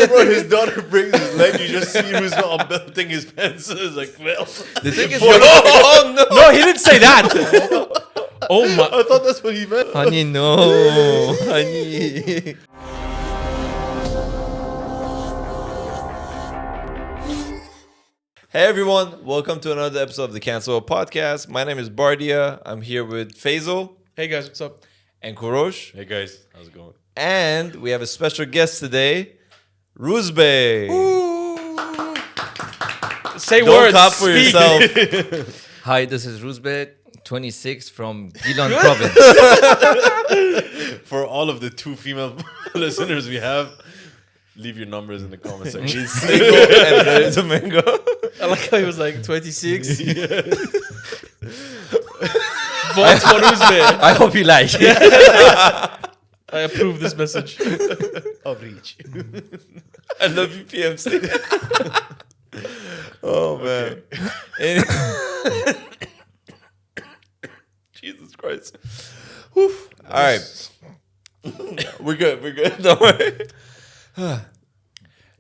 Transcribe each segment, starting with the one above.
Bro, his daughter brings his leg. You just see Rouzbeh unbelting his pants. It's like, well. The thing is, Oh, no. No, he didn't say that. Oh my. I thought that's what he meant. honey, no, honey. Hey everyone, welcome to another episode of the Cancellable Podcast. My name is Bardia. I'm here with Faisal Hey guys, what's up? and Kurosh. Hey, guys. How's it going? And we have a special guest today, Rouzbeh. Say Don't words. clap for speak. yourself. Hi, this is Rouzbeh, 26 from Gilon province. For all of the 2 female listeners we have, leave your numbers in the comment section. He's single and ready to mingle. I like how he was like 26. Vote for Rouzbeh. I hope you like it. I approve this message. Of reach. I love you, PMC. Oh, man. Jesus Christ. Whew. All right. We're good. Don't worry.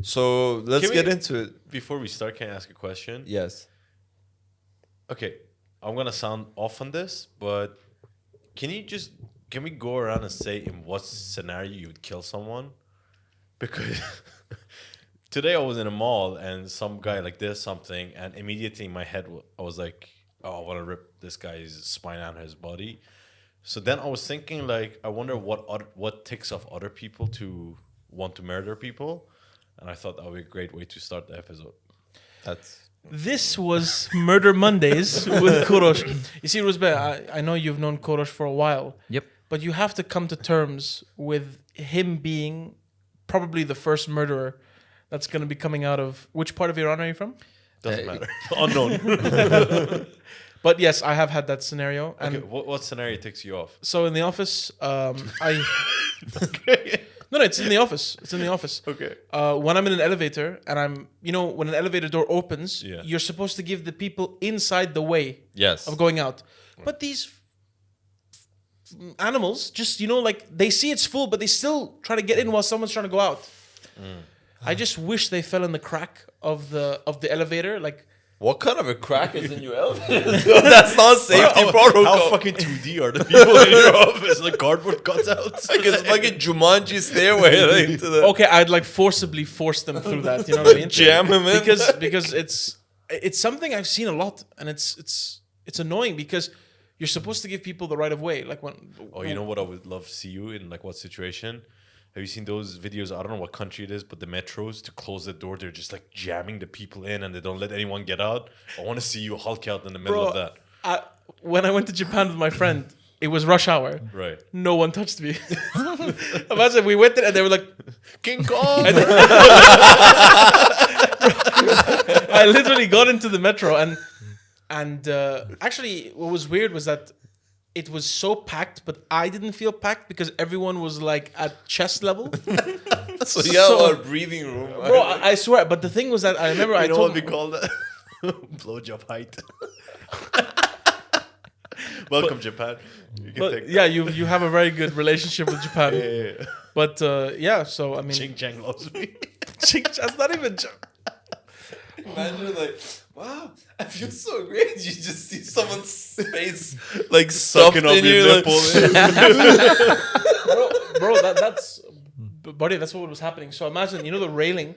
So let's get into it. Before we start, can I ask a question? Yes. Okay, I'm gonna sound off on this, but can we go around and say in what scenario you would kill someone? Because today I was in a mall and some guy like did something, and immediately in my head I was like, oh, I want to rip this guy's spine out of his body. So then I was thinking, like, I wonder what ticks off other people to want to murder people, and I thought that would be a great way to start the episode. This was Murder Mondays with Kurosh. You see, Rouzbeh, I know you've known Kurosh for a while. Yep. But you have to come to terms with him being probably the first murderer that's going to be coming out of... Which part of Iran are you from? Doesn't matter. Unknown. But yes, I have had that scenario. And Okay, what scenario ticks you off? so in the office, No, it's in the office. It's in the office. Okay. When I'm in an elevator and when an elevator door opens, Yeah. you're supposed to give the people inside the way Yes. of going out. But these animals just, like they see it's full, but they still try to get in while someone's trying to go out. I just wish they fell in the crack of the elevator. Like, What kind of a crack is in your elevator? That's not safety protocol. How fucking 2D are the people in your office? Like cardboard cutouts? Like it's like a Jumanji stairway like, to the okay, I'd like forcibly force them through that. You know what I mean? jam him in. Because it's something I've seen a lot, and it's annoying because you're supposed to give people the right of way. Like when Oh, you know what I would love to see you in? Like what situation? Have you seen those videos? I don't know what country it is, but the metros, to close the door, they're just like jamming the people in and they don't let anyone get out. I want to see you Hulk out in the middle of that. When I went to Japan with my friend, it was rush hour. Right. No one touched me. Imagine we went there and they were like, King Kong! I literally got into the metro and actually what was weird was that it was so packed, but I didn't feel packed because everyone was like at chest level. So you have a breathing room. Bro, I swear. But the thing was that I remember I know told what we call that? Blowjob height. Welcome, Japan. You can take yeah, you have a very good relationship with Japan. yeah. But yeah, so I mean, Ching Chang loves me. that's not even. Imagine like, wow, I feel so great. You just see someone's face like Sucking sucking up in your you. nipple. bro, that's buddy, that's what was happening. So imagine, the railing.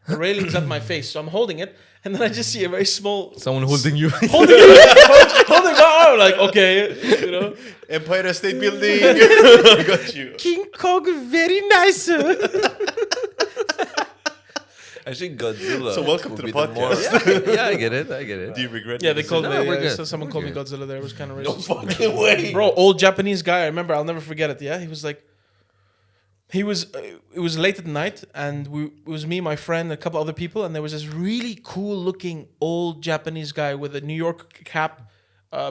The railing's at my face, so I'm holding it, and then I just see a very small Someone holding you. holding my arm, like okay, Empire State Building. I got you. King Kong, very nice. Actually, Godzilla. So welcome would to the be more- podcast. Yeah, I get it. Do you regret Yeah, they called No, me. we're good. So someone We're called me good. Godzilla. There, it was kind of No racist. fucking way. Bro, old Japanese guy. I remember. I'll never forget it. Yeah, he was like, it was late at night, and it was me, my friend, a couple other people, and there was this really cool looking old Japanese guy with a New York cap,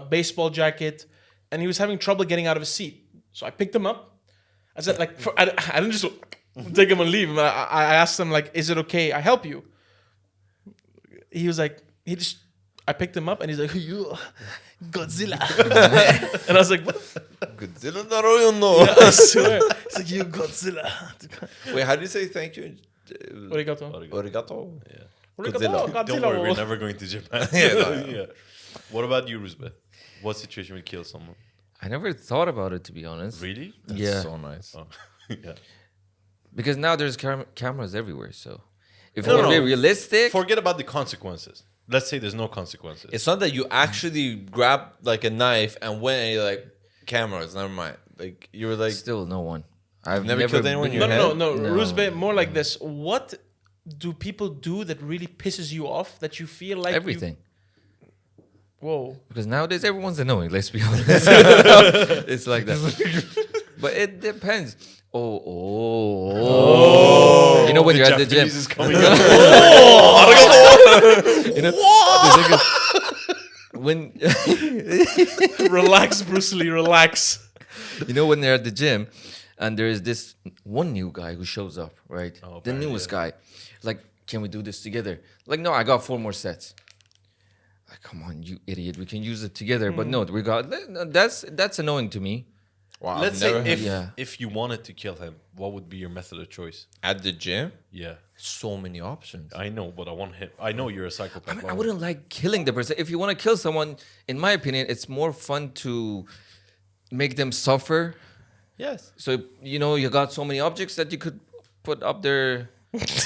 baseball jacket, and he was having trouble getting out of his seat. So I picked him up. I said, like, I didn't just take him and leave him. I asked him, like, is it okay? I help you. He was like, I picked him up and he's like, you Godzilla. And I was like, what? Godzilla no. I swear. He's like, you Godzilla. Wait, how do you say thank you? Arigato. Origato. Yeah. Arigato. Don't worry, we're Godzilla. never going to Japan. Yeah. What about you, Rouzbeh? What situation would kill someone? I never thought about it, to be honest. Really? That's Yeah. so nice. Oh, yeah. Because now there's cameras everywhere. So if No, you want to no. be realistic, Forget about the consequences. Let's say there's no consequences. It's not that you actually grab like a knife and went and you're like, cameras, never mind. Like, you were like, still no one. I've never killed anyone in been- your No, head? no, no. No. Rouzbeh, more like this. What do people do that really pisses you off that you feel like Everything. Whoa. Because nowadays everyone's annoying, let's be honest. It's like that. But it depends. Oh. You know when you're at the gym. Japanese is coming up. You know, the thing is, when Relax, Bruce Lee, relax. you know when they're at the gym and there is this one new guy who shows up, right? Oh, The apparently, newest guy. Like, can we do this together? Like, no, I got 4 more sets. Like, come on, you idiot. We can use it together. But no, we got that's annoying to me. wow, Let's I've never say had- Yeah. if you wanted to kill him, what would be your method of choice? at the gym, Yeah. so many options. I know, but I want him. I know you're a psychopath. I mean, but I wouldn't like killing the person. If you want to kill someone, in my opinion, it's more fun to make them suffer. Yes. So, you know, you got so many objects that you could put up there.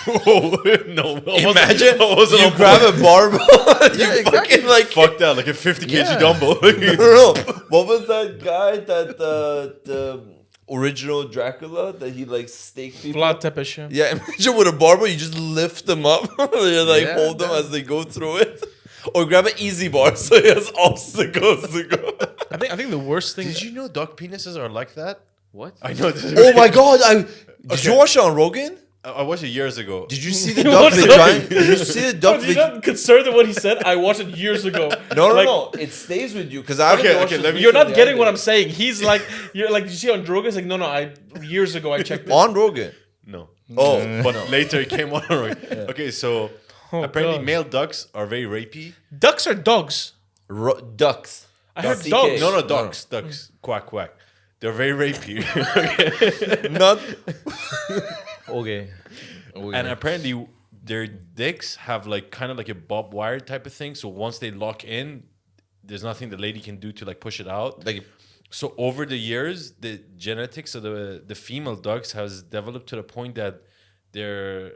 Oh, no. Imagine I wasn't you on grab a barbell, you Yeah, fucking like. Fuck that, like a 50 kg Yeah. dumbbell. No, what was that guy that the original Dracula that he like staked people? Vlad Tepes. Yeah. Yeah, imagine with a barbell, you just lift them up. You like Yeah, hold them yeah. as they go through it, or grab an easy bar so he has obstacles to go. I think the worst thing. Did you know dog penises are like that? What? I know. This is Oh my god! Did you watch it on Rogan? I watched it years ago. Did you see the duck What's vagina? Did you see the duck But you're vagina? not concerned with what he said. I watched it years ago. No, Like, no. It stays with you because I Okay, haven't watched okay, it let me- You're not the getting other what day. I'm saying. He's like, you're like, did you see on Droga? It's like, no, years ago I checked it. on Rogan. No. Oh, But later it came on. Okay, so Oh, apparently God. male ducks are very rapey. Ducks are dogs. ducks. I heard CK. dogs. No, ducks. Ducks. Quack, quack. They're very rapey. Not. Okay. And apparently their dicks have like kind of like a bob wire type of thing. So once they lock in, there's nothing the lady can do to like push it out. Like, So over the years, the genetics of the female ducks has developed to the point that their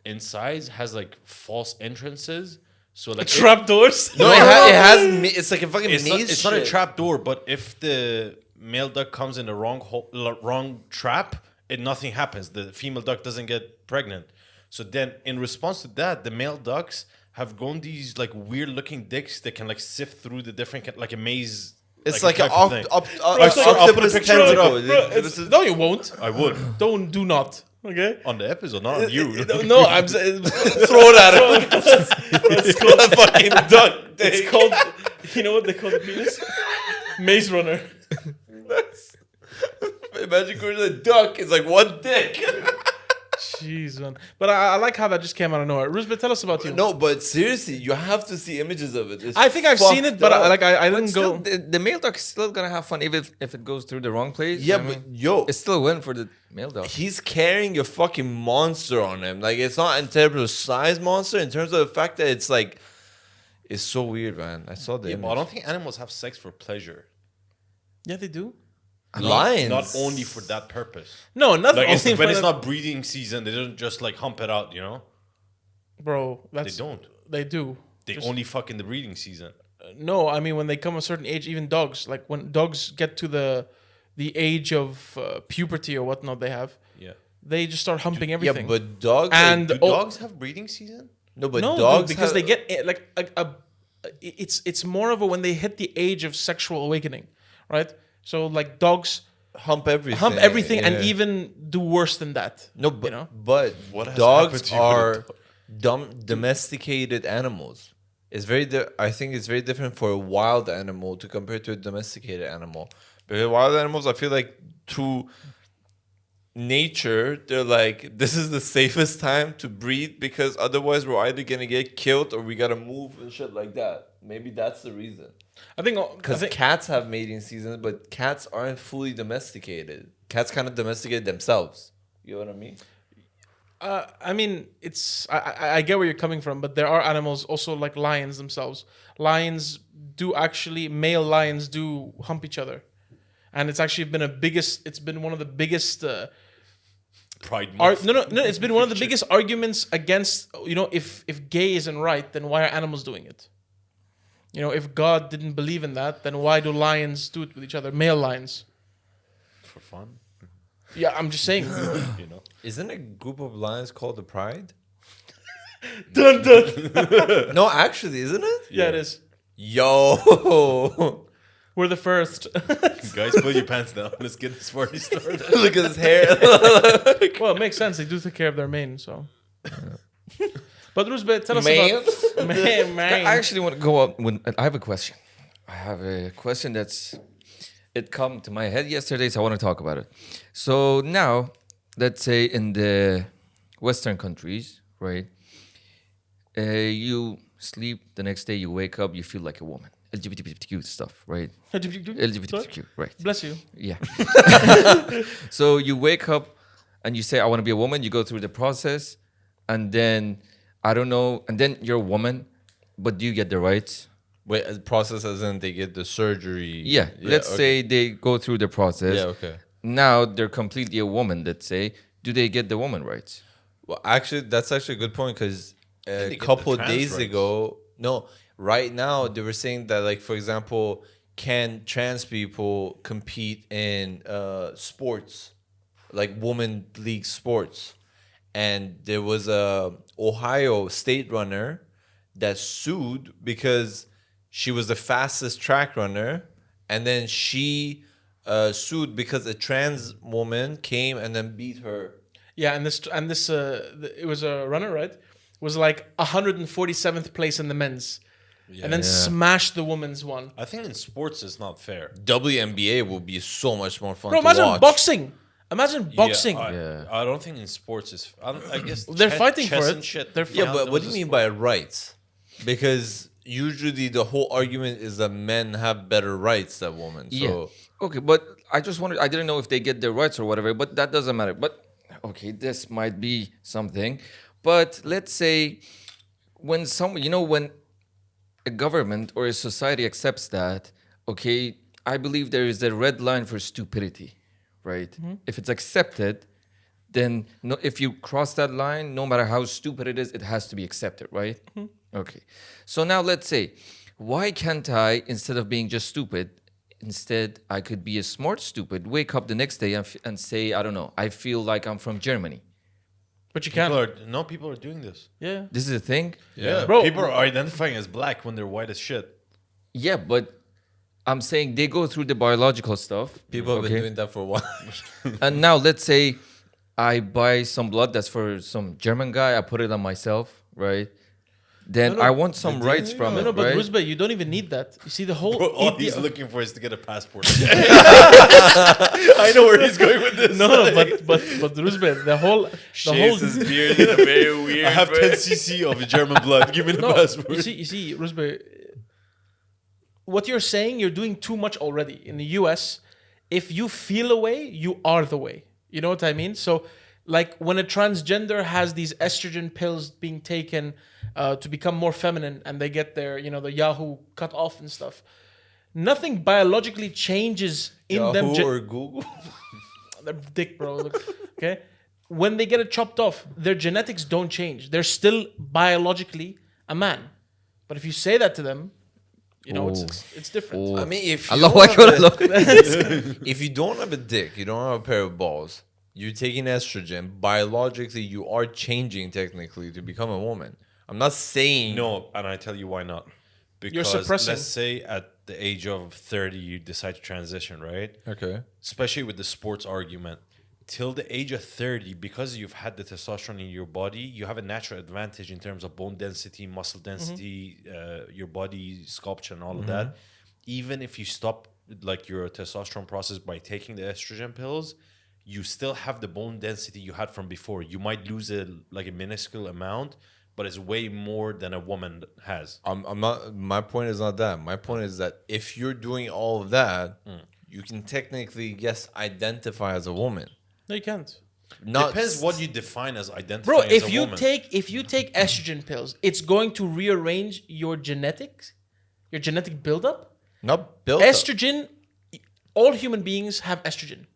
insides has like false entrances. So like Trapdoors. no, it's like a fucking it's not, maze. it's not a shit. trap door, but if the male duck comes in the wrong trap, nothing happens. The female duck doesn't get pregnant. So then, in response to that, the male ducks have grown these like weird looking dicks that can like sift through the different like a maze. It's a like an type of thing. octopus I'll put a picture of it up. No, you won't. I would Do not. Okay. on the episode, not on you. No, I'm saying Throw it at him. it's called A fucking duck. It's called. You know what they call the penis? Maze Runner. Imagine going to the duck. It's like one dick. Jeez, man. But I like how that just came out of nowhere. Rouzbeh, tell us about you. No, but seriously, you have to see images of it. It's I think I've seen it, but fucked up. I But didn't still, go. the male dog is still gonna have fun even if it goes through the wrong place. Yeah, I but mean, yo, it's still a win for the male dog. he's carrying a fucking monster on him. Like, it's not in terms of size monster, in terms of the fact that it's like, it's so weird, man. I saw the Yeah, image. but I don't think animals have sex for pleasure. Yeah, they do. Lions. Not only for that purpose. No, not Like only when for it's that- not breeding season, they don't just like hump it out. You know, bro. they That's don't. They do. They Just- only fuck in the breeding season. No, I mean when they come a certain age, even dogs. Like when dogs get to the age of puberty or whatnot, they have. Yeah. They just start humping Yeah, everything. but dogs. And- Do Oh. dogs have breeding season? no, but no, dogs dude, because have- they get like a it's more of a when they hit the age of sexual awakening, right? So like dogs hump everything. hump everything and yeah. even do worse than that. No, but you know? but What has happened dogs to you with are a domesticated animals. It's very. I think it's very different for a wild animal to compare to a domesticated animal. Because wild animals, I feel like through nature, they're like, this is the safest time to breed because otherwise we're either gonna get killed or we gotta move and shit like that. Maybe that's the reason. I think Because cats have mating seasons, but cats aren't fully domesticated. Cats kind of domesticate themselves. You know what I mean? I mean, I get where you're coming from, but there are animals also like lions themselves. Lions do actually, male lions do hump each other, and it's actually been it's been one of the biggest. Pride month. No, it's been one of the biggest arguments against, if gay isn't right, then why are animals doing it? If God didn't believe in that, then why do lions do it with each other? Male lions. For fun, Yeah, I'm just saying. you know. Isn't a group of lions called the Pride? Dun dun. No, actually, isn't it? Yeah, it is. Yo, We're the first. Guys, pull your pants down. Let's get this party started. look at his hair. Well, it makes sense. They do take care of their mane, so. But Rouzbeh, tell us Man. about man. I actually want to go up. I have a question. I have a question it come to my head yesterday, so I want to talk about it. So now, let's say in the Western countries, right? You sleep, the next day you wake up, you feel like a woman. LGBTQ stuff, right? LGBTQ, right? Bless you. Yeah. So you wake up and you say, I want to be a woman. You go through the process, and then I don't know, and then you're a woman, but do you get the rights? Wait, the process as in they get the surgery. Yeah. Let's okay. say they go through the process. Yeah, okay. Now they're completely a woman, let's say. Do they get the woman rights? Well, actually, that's actually a good point because they a get couple the trans days rights. ago, no, right now they were saying that, like, for example, can trans people compete in sports, like women league sports? And there was a Ohio state runner that sued because she was the fastest track runner, and then she sued because a trans woman came and then beat her. Yeah, and this it was a runner, right? Was like 147th place in the men's, and then smashed the women's one. I think in sports it's not fair. WNBA will be so much more fun Bro, to imagine watch. boxing. Imagine boxing. I don't think in sports is. I guess They're fighting chess for and it. shit. They're Yeah, count but what do as you a mean sport. by rights? Because usually the whole argument is that men have better rights than women. So Yeah. Okay, but I just wondered, I didn't know if they get their rights or whatever, but that doesn't matter. But okay, this might be something. But let's say when when a government or a society accepts that, okay, I believe there is a red line for stupidity, right? If it's accepted, then no, if you cross that line, no matter how stupid it is, it has to be accepted, right? Okay. So now let's say, why can't I, instead of being just stupid, instead I could be a smart stupid, wake up the next day and say, I don't know, I feel like I'm from Germany. But you can't. People are doing this. Yeah. This is a thing? Yeah, Bro. people are identifying as black when they're white as shit. Yeah, but I'm saying they go through the biological stuff. people have been okay? doing that for a while. And now let's say I buy some blood that's for some German guy, I put it on myself, right? Then I want some rights from it, No, but right? Rouzbeh, you don't even need that. You see the whole. Bro, all idea- he's looking for is to get a passport. I know where he's going with this. No, but Rouzbeh, the whole. beard in a very weird I have 10 cc of German blood. Give me the No, passport. you see, Rouzbeh, what you're saying, you're doing too much already. In the US, if you feel a way, you are the way. You know what I mean? So, like when a transgender has these estrogen pills being taken to become more feminine, and they get their, the Yahoo cut off and stuff, nothing biologically changes in them. Yahoo or Google? They're dick, bro. Look, okay? When they get it chopped off, their genetics don't change. They're still biologically a man. But if you say that to them, it's different. I mean, if you, Allah don't Akbar, have Allah. if you don't have a dick, you don't have a pair of balls, you're taking estrogen, biologically, you are changing technically to become a woman. I'm not saying... No, and I tell you why not. Because You're suppressing. let's say at the age of 30, you decide to transition, right? Okay. Especially with the sports argument. Till the age of 30, because you've had the testosterone in your body, you have a natural advantage in terms of bone density, muscle density, your body sculpture and all of that. Even if you stop like your testosterone process by taking the estrogen pills, you still have the bone density you had from before. You might lose a minuscule amount, but it's way more than a woman has. I'm not. My point is not that. My point is that if you're doing all of that, you can technically, yes, identify as a woman. No, you can't. Depends what you define as identifying Bro, as if a you woman. take estrogen pills, it's going to rearrange your genetics, your genetic buildup. Not built up. Estrogen, all human beings have estrogen.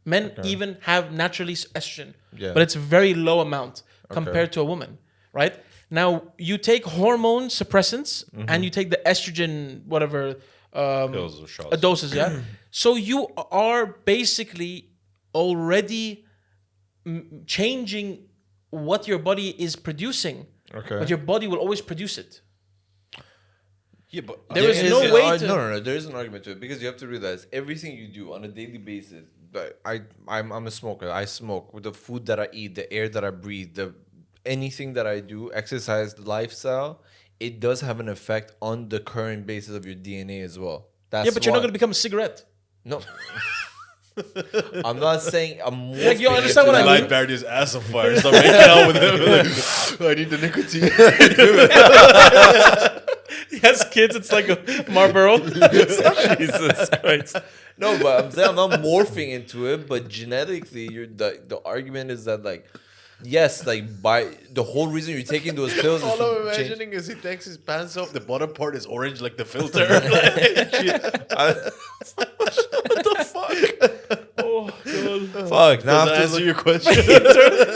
Men even have naturally estrogen, Yeah. but it's a very low amount compared to a woman, right? Now you take hormone suppressants and you take the estrogen, whatever Pills or shots. doses, yeah. So you are basically already changing what your body is producing, Okay. but your body will always produce it. Yeah, but There is no way to- No. There is an argument to it because you have to realize everything you do on a daily basis. But I'm a smoker. I smoke with the food that I eat, the air that I breathe, anything that I do, exercise, lifestyle. It does have an effect on the current basis of your DNA as well. That's Yeah, but you're not why- going to become a cigarette. No. I'm not saying I'm more. Like, you understand what I light mean? Barry's ass on fire. Start making out with him. I need the nicotine. He has kids. It's like a Marlboro. Jesus Christ. No, but I'm saying I'm not morphing into it, but genetically, the argument is that, like, yes, like, by the whole reason you're taking those pills is All I'm to change. imagining is he takes his pants off. The bottom part is orange like the filter. What the fuck? Oh, God. Fuck, now Does I that have to answer look- your question?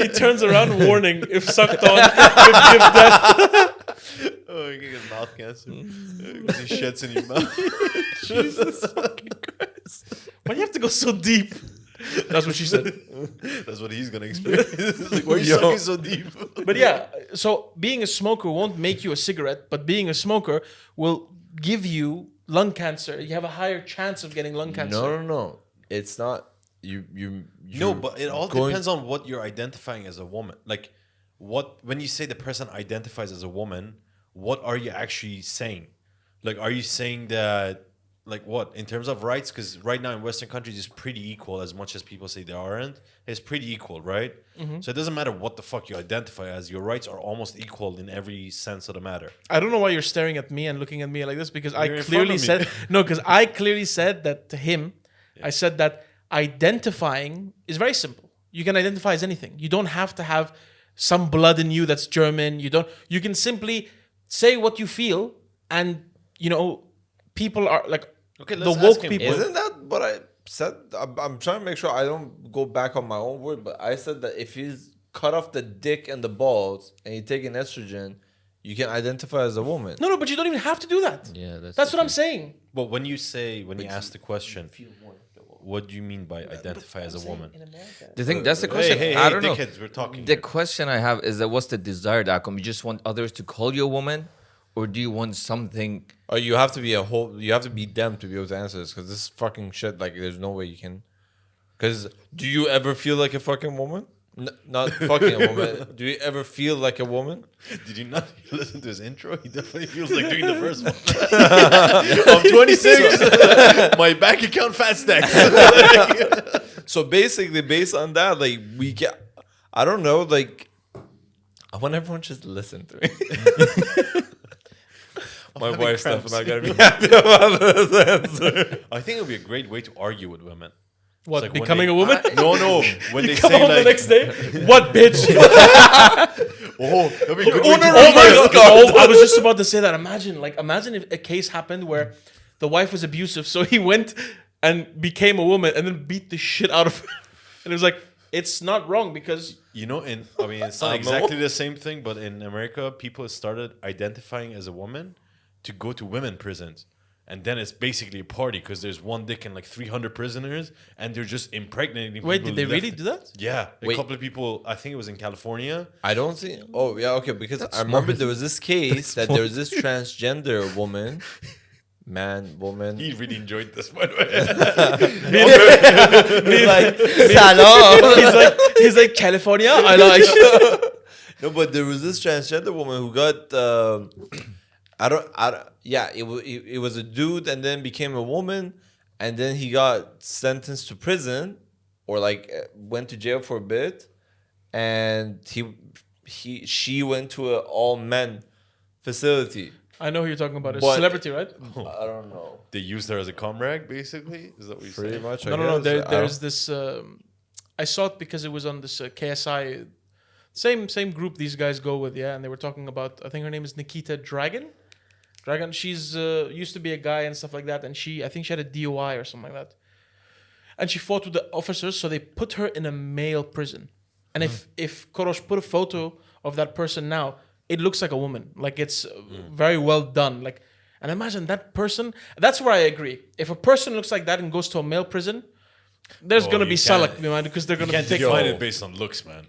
He turns around, warning: if sucked on, could give death. Oh, you can get mouth cancer. He sheds in your mouth. Jesus fucking Christ! Why do you have to go so deep? That's what she said. That's what he's gonna experience. Like, why are you Yo. sucking so deep? But yeah, so being a smoker won't make you a cigarette, but being a smoker will give you lung cancer. You have a higher chance of getting lung cancer. No. It's not. You. No, but it all going- depends on what you're identifying as a woman. Like, when you say the person identifies as a woman, what are you actually saying? Like, are you saying that, like, what in terms of rights? Because right now in Western countries, it's pretty equal. As much as people say they aren't, it's pretty equal, right? So it doesn't matter what the fuck you identify as. Your rights are almost equal in every sense of the matter. I don't know why you're staring at me and looking at me like this because You're I in front clearly of me. said no. Because I clearly said that to him. I said that identifying is very simple. You can identify as anything. You don't have to have some blood in you that's German. You don't. You can simply say what you feel, and people are like Okay, the let's woke ask him. people. Isn't that what I said? I'm trying to make sure I don't go back on my own word, but I said that if he's cut off the dick and the balls and you take an estrogen, you can identify as a woman. No, but you don't even have to do that. Yeah, That's what I'm saying. But when you ask the question, what do you mean by identify as a woman? The thing, that's the question. Hey, I don't know. dickheads, we're talking The here. question I have is that what's the desired outcome? You just want others to call you a woman, or do you want something? Or you have to be you have to be them to be able to answer this because this fucking shit, like, there's no way you can. Because do you ever feel like a fucking woman? Not fucking a woman. Do you ever feel like a woman? Did you not listen to his intro? He definitely feels like doing the first one. I'm 26. My bank account fat stacks. So basically, based on that, like, we get. I don't know, like, I want everyone just to listen to me. My having wife's cramps. definitely not gonna be happy about this answer. I think it would be a great way to argue with women. What, like when becoming they- a woman? No. When they Come say home the like, next day. What, bitch? oh, that'd be a good Oh way to my God. Oh, I was just about to say that. Imagine if a case happened where the wife was abusive, so he went and became a woman and then beat the shit out of her. And it was like, it's not wrong because You know, it's not exactly the same thing, but in America, people started identifying as a woman to go to women prisons. And then it's basically a party because there's one dick and like 300 prisoners, and they're just impregnating people. wait, did they left- really do that? Yeah, a Wait. couple of people. I think it was in California. I don't see. Oh yeah, okay. Because I remember there was this case that there was this transgender woman, woman. He really enjoyed this, by the way. He's like, salon. He's like California. I like. No, but there was this transgender woman who got. Yeah, it was a dude and then became a woman, and then he got sentenced to prison, or like went to jail for a bit, and she went to an all men facility. I know who you're talking about. It's But- celebrity, right? I don't know. They used her as a comrade, basically. Is that what you Pretty say? much. No. There's this. I saw it because it was on this KSI, same group these guys go with, yeah. And they were talking about, I think her name is Nikita Dragon. She's used to be a guy and stuff like that, and I think she had a DUI or something like that. And she fought with the officers, so they put her in a male prison. And if Korosh put a photo of that person now, it looks like a woman. Like it's very well done. Like, and imagine that person. That's where I agree. If a person looks like that and goes to a male prison, there's gonna be salak, man, because they're gonna You can't be define it based on looks, man.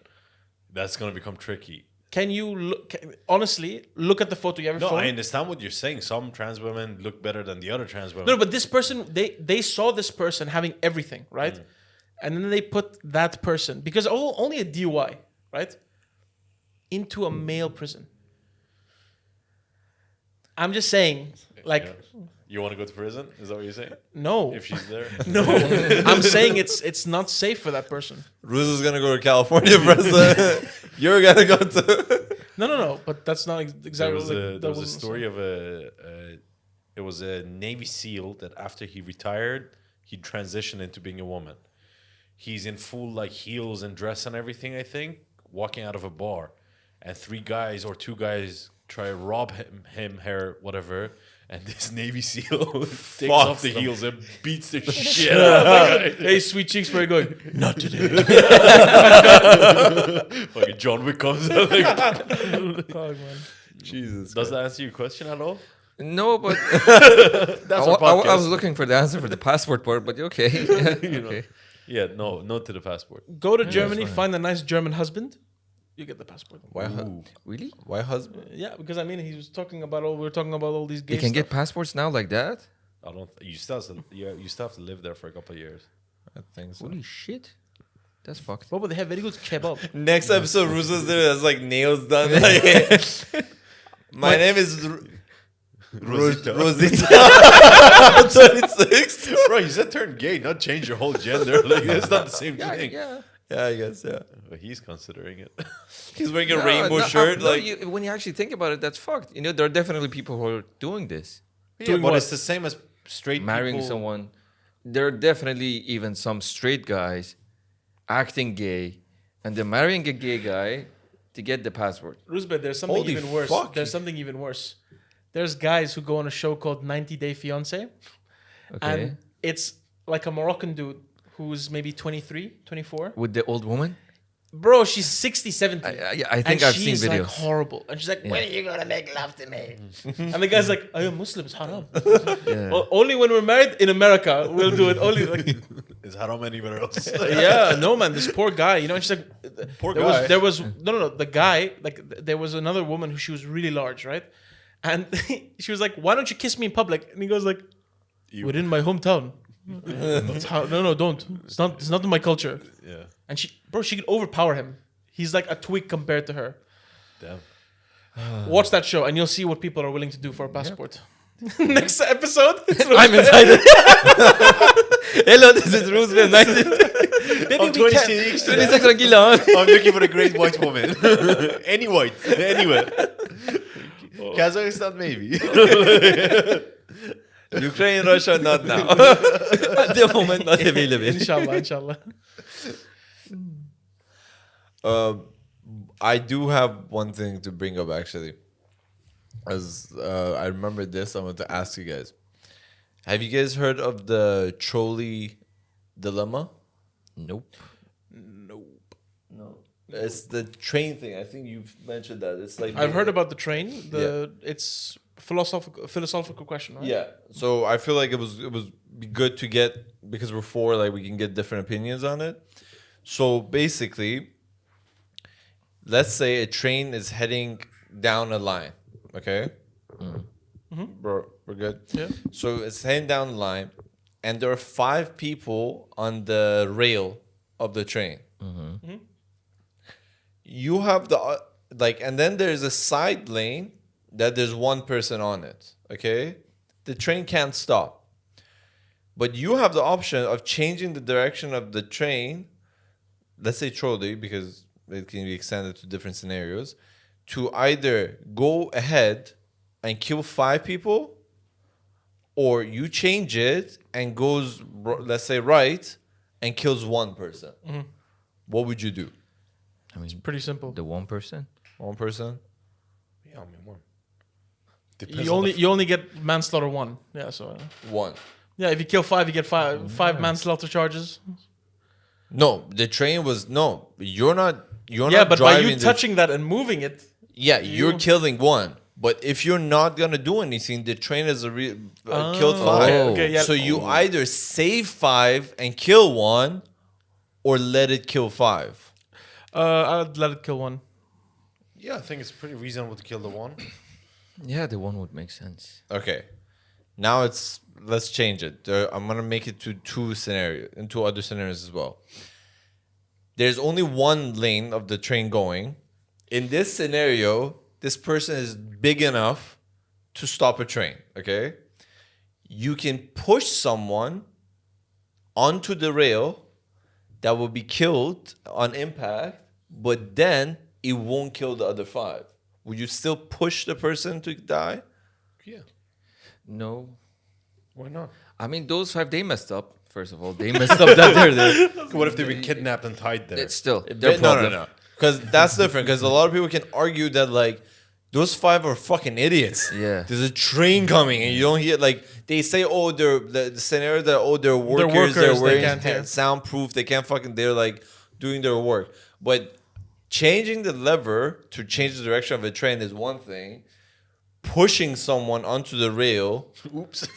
That's gonna become tricky. Can you honestly look at the photo you have your No, phone? I understand what you're saying. Some trans women look better than the other trans women. No, but this person, they saw this person having everything, right? And then they put that person, because only a DUI, right? Into a male prison. I'm just saying, like, Yeah. You want to go to prison? Is that what you're saying? no. If she's there? No. I'm saying it's not safe for that person. Ruz is gonna go to California president. You're gonna go to. No. But that's not exactly There was a story of it was a Navy SEAL that after he retired, he transitioned into being a woman. He's in full like heels and dress and everything, I think, walking out of a bar. And 2 guys try to rob him, her, whatever. And this Navy SEAL takes off the heels and beats the shit out of the guy. Hey, sweet cheeks, where are you going? Not today. Like John Wick comes out like, Fuck, man. Jesus. does that answer your question at all? No, but That's our I podcast. was looking for the answer for the passport part, but okay. Yeah, okay. Yeah, no to the passport. Go to Germany, find a nice German husband. You get the passport. Why? Really? Why husband? Yeah, because I mean, he was talking about we were talking about all these gay You can stuff. get passports now like that? I don't. You still have to live there for a couple of years. I think so. Holy shit. That's fucked. Bro, but they have very good kebab. Next episode, Ruz is there. Has like nails done. Like, my name is Rosita. Rosita. 26. Bro, you said turn gay, not change your whole gender. Like it's not the same thing. Yeah. Yeah, I guess. Yeah. But he's considering it. He's wearing a rainbow shirt. No, like when you actually think about it, that's fucked. You know, there are definitely people who are doing this. Yeah, but it's the same as straight Marrying people. someone. There are definitely even some straight guys acting gay, and they're marrying a gay guy to get the passport. Rouzbeh, there's something Holy even worse. fuck. There's something even worse. There's guys who go on a show called 90 Day Fiancé, Okay. and it's like a Moroccan dude who's maybe 23, 24. With the old woman? Bro, she's 60, 70. I think I've seen she's like videos. horrible. And she's like, when are you going to make love to me? Mm. And the guy's like, I am Muslim, it's haram. Yeah. Only when we're married in America, we'll do it. Only like, Is haram anywhere else? yeah, no, man, this poor guy, you know, and she's like, Poor there guy. there was, no, the guy, like, there was another woman who she was really large, right? And she was like, why don't you kiss me in public? And he goes like, within my hometown. No, don't. It's not in my culture. Yeah. And she could overpower him. He's like a twig compared to her. Damn. Watch that show and you'll see what people are willing to do for a passport. Next episode, I'm excited. Hello, this is Rouzbeh. I'm 26. 26 tranquilo. I'm looking for a great white woman. Any white. Anywhere. Kazakhstan, maybe. Ukraine, Russia, not now. At the moment, not available. inshallah. I do have one thing to bring up actually. As I remember this, I want to ask you guys. Have you guys heard of the Trolley Dilemma? Nope. Nope. No. It's the train thing. I think you've mentioned that. It's like I've heard about the train. It's philosophical question, right? Yeah. So I feel like it was be good to get, because we're four, like we can get different opinions on it. So basically, let's say a train is heading down a line. Okay. Bro, we're good. Yeah. So it's heading down the line, and there are 5 people on the rail of the train. You have the and then there's a side lane that there's one person on it. Okay, the train can't stop, but you have the option of changing the direction of the train. Let's say trolley, because it can be extended to different scenarios, to either go ahead and kill 5 people, or you change it and goes, let's say, right, and kills 1 person. what would you do? I mean, Pretty simple. the one person. One person? Yeah, I mean, one. You only get manslaughter 1. Yeah, so One. yeah, if you kill 5, you get five manslaughter charges. No, the train was no. You're not. You're Yeah, not but by driving you the- touching that and moving it, Yeah, you're you- killing one. But if you're not gonna do anything, the train is killed 5. okay, yeah. So you either save 5 and kill one, or let it kill 5. I'd let it kill 1. Yeah, I think it's pretty reasonable to kill the one. Yeah, the one would make sense. Okay. Now let's change it. I'm gonna make it to 2 scenarios and 2 other scenarios as well. There's only one lane of the train going. In this scenario, this person is big enough to stop a train. Okay, you can push someone onto the rail that will be killed on impact, but then it won't kill the other 5. Would you still push the person to die? Yeah, No, why not? I mean those 5 they messed up. First of all, they messed up that they're there. What if they were kidnapped and tied there? It's still their No, problem. no. Because that's different. Because a lot of people can argue that like those 5 are fucking idiots. Yeah. There's a train coming and you don't hear like they say, oh, they're the scenario that they're workers, they're workers, they wearing can't hear. soundproof, they can't fucking they're like doing their work. But changing the lever to change the direction of a train is one thing. Pushing someone onto the rail. Oops.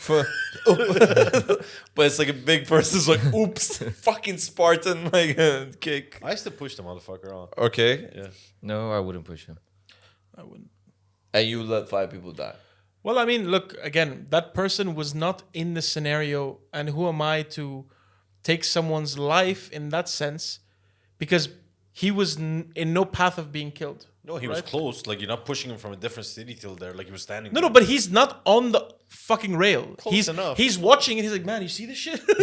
But it's like a big person's like, oops, fucking Spartan like kick. I used to push the motherfucker on. Okay. Yeah. No, I wouldn't push him. I wouldn't. And you let 5 people die. Well, I mean, look, again, that person was not in the scenario, and who am I to take someone's life in that sense? Because he was in no path of being killed. No, he was Right. close. Like, you're not pushing him from a different city till there. Like, he was standing No, there. but he's not on the fucking rail. Close enough. He's watching and he's like, man, you see this shit? You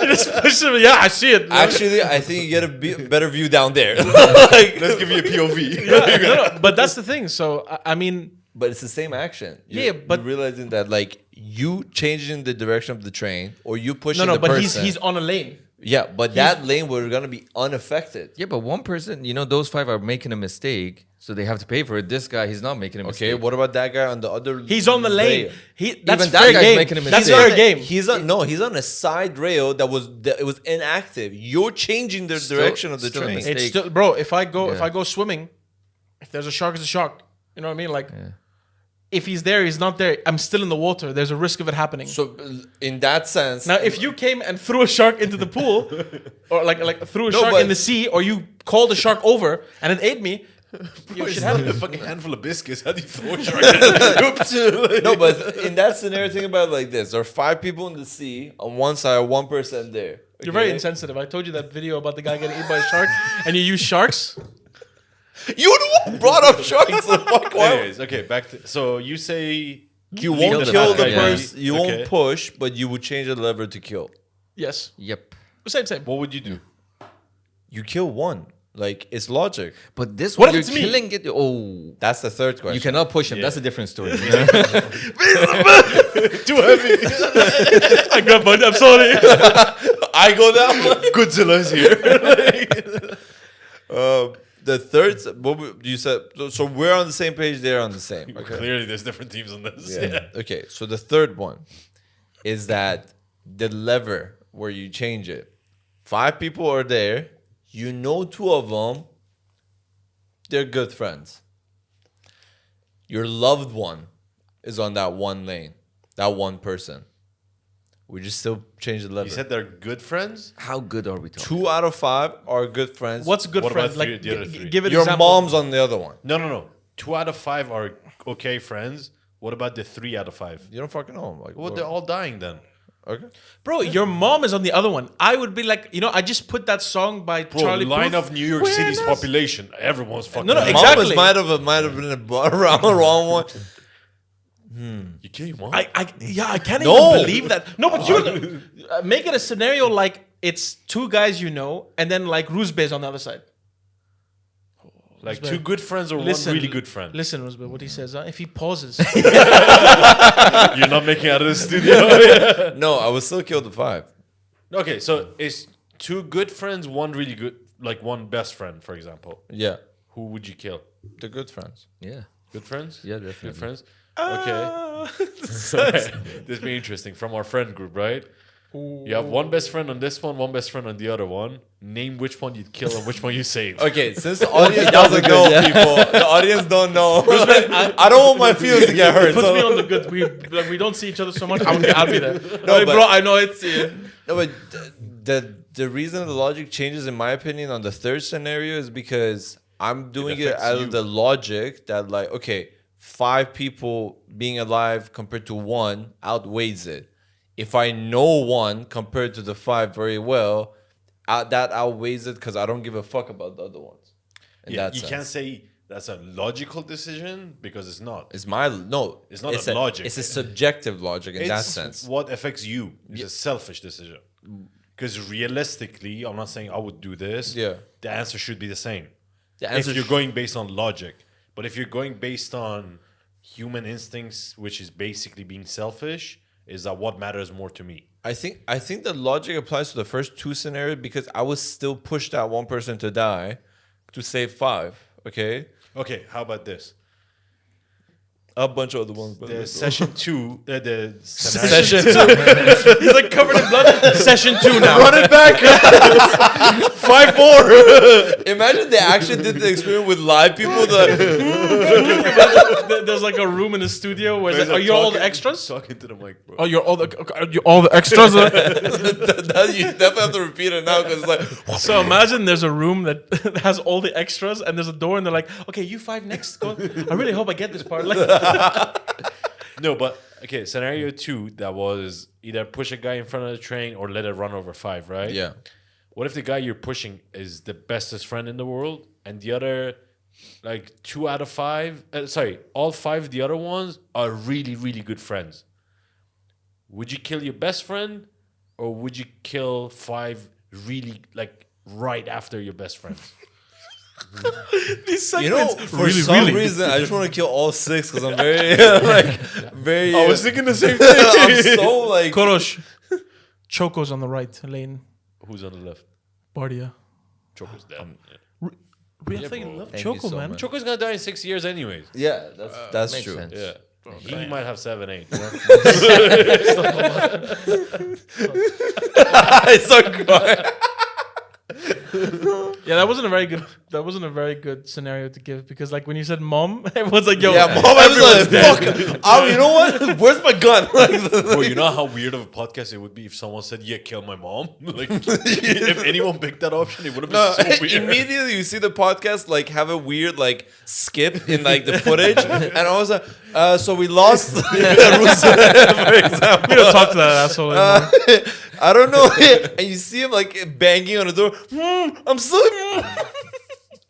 just push him. Yeah, I see it. Actually, I think you get a better view down there. Like, Let's give you a POV. No, but that's the thing. So, I mean, but it's the same action. Yeah, but- you're realizing that like you changing the direction of the train or you pushing no, the but person. he's on a lane. Yeah, but that lane we're gonna be unaffected. Yeah, but one person, those 5 are making a mistake, so they have to pay for it. This guy, he's not making a Okay, mistake. what about that guy on the other? He's on the lane. rail? That's Even that fair guy's game. making a That's mistake. fair game. He's on a side rail that was inactive. You're changing the Still- direction of the still a train. mistake. It's still, bro. If I Yeah. go swimming, if there's a shark, it's a shark. You know what I mean? Like, if he's there, he's not there. I'm still in the water. There's a risk of it happening. So in that sense, Now, if you came and threw a shark into the pool, or like threw a shark but- in the sea, or you called a shark over and it ate me, you should have a fucking handful of biscuits. How do you throw a shark? Oops. no, but in that scenario, think about it like this: there are 5 people in the sea on one side, 1 person there. You're very Okay? insensitive. I told you that video about the guy getting eaten by a shark, and you use sharks. You the one who brought up sharks. So fuck why? Anyways, okay, back to... So, you say... You leave won't the kill bad the guy. person. You Okay. won't push, but you would change the lever to kill. Yes, Yep. same. What would you do? You kill one. Like it's logic. But this What one, if you're it's me? killing it. Oh, That's the third question. you cannot push him. Yeah. That's a different story. Too heavy. I got bugged. I'm sorry. I go down. Godzilla's here. The third. What you said? So we're on the same page. They're on the same. Okay. Clearly, there's different teams on this. Yeah. Okay. So the third one is that the lever where you change it. 5 people are there. You know 2 of them. They're good friends. Your loved one is on that one lane. That one person. We just still change the lever. You said they're good friends? How good are we talking? 2 out of 5 are good friends. What's a good What friend? about Like, the other 3? give it your example. mom's on the other one? No. 2 out of 5 are okay friends. What about the 3 out of 5? You don't fucking know. Like, Well, they're all dying then. okay. Bro, your mom is on the other one. I would be like, I just put that song by Bro, Charlie line Puth. of New York City's population. Everyone's fucking No, dying. exactly. Mom might have been around the wrong one. You kill your mom? I can't No. even believe that. No, but you make it a scenario like it's 2 guys and then like Rouzbeh is on the other side. Like 2 good friends or Listen, one really good friend? Listen, Rouzbeh, what he says. If he pauses, You're not making out of the studio. No, I would still kill the 5. Okay, so it's two good friends, one really good, like one best friend, for example. Yeah, Who would you kill? they're good friends. Yeah. Good friends? Yeah, Good definitely. friends? Okay. This be interesting. From our friend group, right? You have one best friend on this one best friend on the other one. Name which one you'd kill and which one you save. Okay, since the audience doesn't know, people, the audience don't know. I don't want my feelings to get hurt. Puts So. me on the good. We don't see each other so much. I'll be there. No, Hey, but- bro, I know it's. No, but the reason the logic changes, in my opinion, on the third scenario is because I'm doing it affects out you. of the logic that, like, okay, 5 people being alive compared to 1 outweighs it. If I know 1 compared to the 5 very well, that outweighs it because I don't give a fuck about the other ones. In Yeah, that you sense. can't say that's a logical decision because it's not. It's my no. It's not a logic. It's a subjective logic in that It's sense. what affects you. It's a selfish decision. Because realistically, I'm not saying I would do this. Yeah. The answer should be the same. The answer if you're going based on logic. But if you're going based on human instincts, which is basically being selfish, is that what matters more to me? I think the logic applies to the first 2 scenarios because I would still push that one person to die to save 5. Okay, Okay, how about this? a bunch of other ones. But The session 2, the scenario. session 2. He's like covered in blood. Session 2 now. Run it back. 5-4. Imagine they actually did the experiment with live people. That There's like a room in the studio where it's like, are you all the extras? Talking to the mic, bro. Oh, you're all the extras. that you definitely have to repeat it now because it's like So imagine there's a room that has all the extras, and there's a door, and they're like, "Okay, you 5 next. Go. I really hope I get this part." Like, No, but okay, scenario 2, that was either push a guy in front of the train or let it run over 5, right? yeah. What if the guy you're pushing is the bestest friend in the world and the other, like 2 out of 5, all 5 of the other ones are really, really good friends? Would you kill your best friend or would you kill 5 really, like, right after your best friends? these You know, segments, for some reason, I just want to kill all 6 because I'm very very. I was thinking the same thing. I'm so like. Korosh, Choco's on the right lane. Who's on the left? Bardia. Choco's dead. I think you love Thank you Choco, so man. much. Choco's gonna die in 6 years anyways. Yeah, that's Makes true. sense. Yeah. He might have 7, 8. It's so good. Yeah, that wasn't a very good scenario to give because like when you said mom, everyone's like, "Yo, Yeah, mom, I was like, fuck. You know what? Where's my gun? Bro, you know how weird of a podcast it would be if someone said, "Yeah, kill my mom." Like, if anyone picked that option, it would have been No, so weird. immediately you see the podcast like have a weird like skip in like the footage, and I was like, so we lost Rouzbeh, for example. we don't talk to that asshole anymore." I don't know, and you see him like banging on the door. I'm so.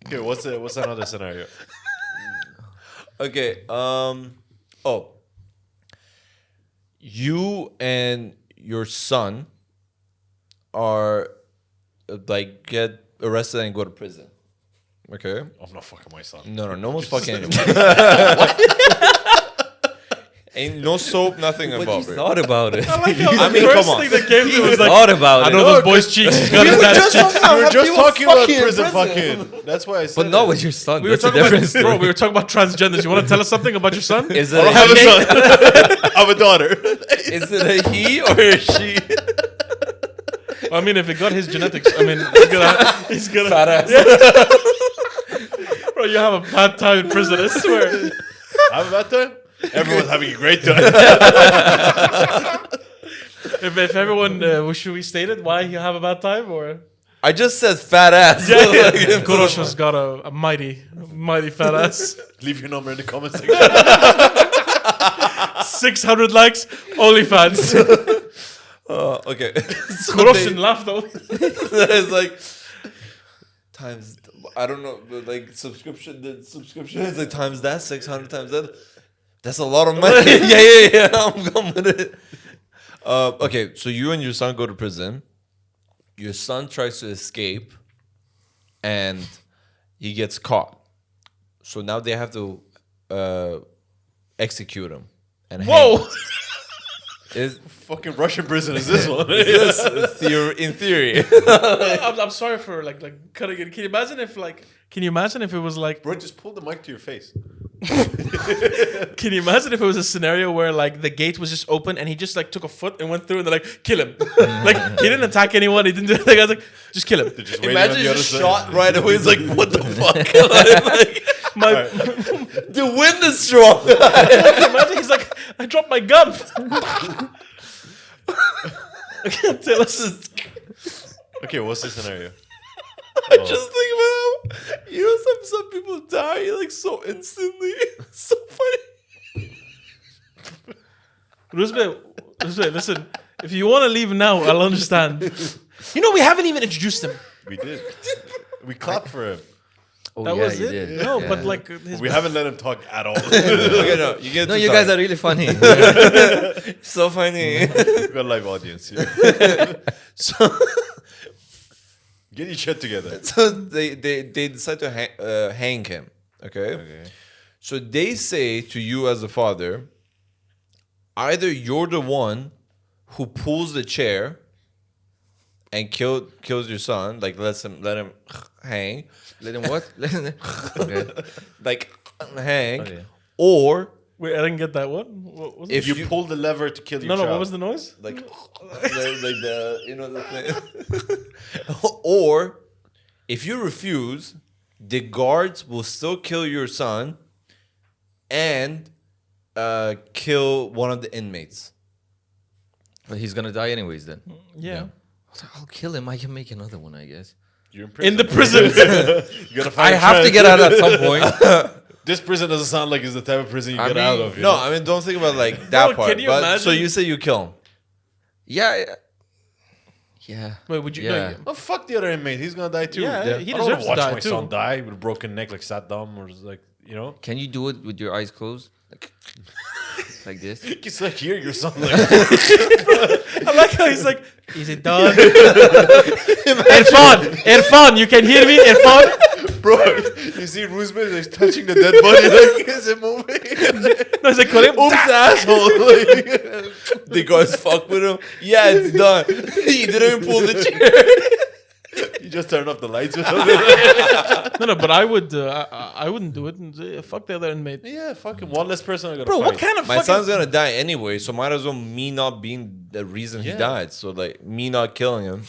Okay, what's another scenario? Okay. Oh. You and your son are like get arrested and go to prison. Okay. I'm not fucking my son. No one's fucking anyone. Ain't no soap, nothing What you involved. thought about it? I The mean, first come on. thing that came to me was like, Thought about "I it. know those boys' cheeks." He's got his dad's cheeks. We were just talking about prison fucking. That's why I said But not it. with your son. We were That's a talking different about, bro. We were talking about transgenders. You want to tell us something about your son? Is I don't have a son. I have a daughter. Is it a he or a she? I mean, if it got his genetics, I mean, he's gonna. Fat ass. Bro, you have a bad time in prison. I swear. Have a bad time? Everyone's having a great time. If everyone, should we state it why you have a bad time or? I just said fat ass. Korosh has got a mighty fat ass. Leave your number in the comment section. 600 likes, OnlyFans. Okay. So Korosh they- didn't laugh though. it's like times I don't know, but like subscription. The subscription is like times that 600 times that. That's a lot of money. yeah. I'm going with it. Okay, so you and your son go to prison. Your son tries to escape, and he gets caught. So now they have to execute him. And Whoa! Is Fucking Russian prison is this one? this in theory? I'm sorry for like cutting it. Can you imagine if it was like? Bro, just pull the mic to your face. Can you imagine if it was a scenario where like the gate was just open and he just like took a foot and went through and they're like, kill him. Like he didn't attack anyone. He didn't do anything. I was like, just kill him. They're just waiting Imagine on you the other just side. shot right away. It's like, what the fuck? Like, My, the wind is strong. imagine he's like, I dropped my gun. Tell us. Okay, what's the scenario? Just think about how, some people die like so instantly. It's so funny. Rouzbeh, listen. If you want to leave now, I'll understand. You know, we haven't even introduced him. We did. We clapped for him. Oh, That yeah, was you it. did. No, Yeah. but like his We haven't let him talk at all. Okay, no, you get No, to you talk. guys are really funny. so funny. We've got a live audience here. so, Get your shit together. so they decide to hang him. Okay? So they say to you as a father, either you're the one who pulls the chair and kills your son, like let him hang, Let him what? Okay. like hang, Okay. or Wait, I didn't get that one. What was it? if You you pull the lever to kill your No, child. what was the noise? like the you know the thing, or if you refuse, the guards will still kill your son and kill one of the inmates. But he's gonna die anyways then. Yeah. I'll kill him. I can make another one, I guess. You're in prison. In the prison. You gotta find I a have to trend. get out at some point. This prison doesn't sound like it's the type of prison you I get mean, out of. You No, know? I mean don't think about like that No, part. can you But imagine? so you say you kill him. Yeah. Yeah. Wait, would you? Yeah. No, Oh, fuck the other inmate. He's gonna die too. Yeah, he I don't deserves to wanna watch die my too. son die with a broken neck like Saddam or like, you know? Can you do it with your eyes closed? Like this? It's like hear your son like I like how he's like, is it done? Irfan, you can hear me, Irfan? bro, you see Rouzbeh like touching the dead body like is it moving? No, he's like, Karim, Oops asshole. Like, The guards fuck with him. Yeah, it's done. He didn't even pull the chair. you just turn off the lights with him. No, but I would, I wouldn't do it. And say, fuck the other inmate. Yeah, fucking one less person I gotta Bro, fight. what kind of My fucking... son's gonna die anyway, so might as well me not being the reason he Yeah. died. So like me not killing him.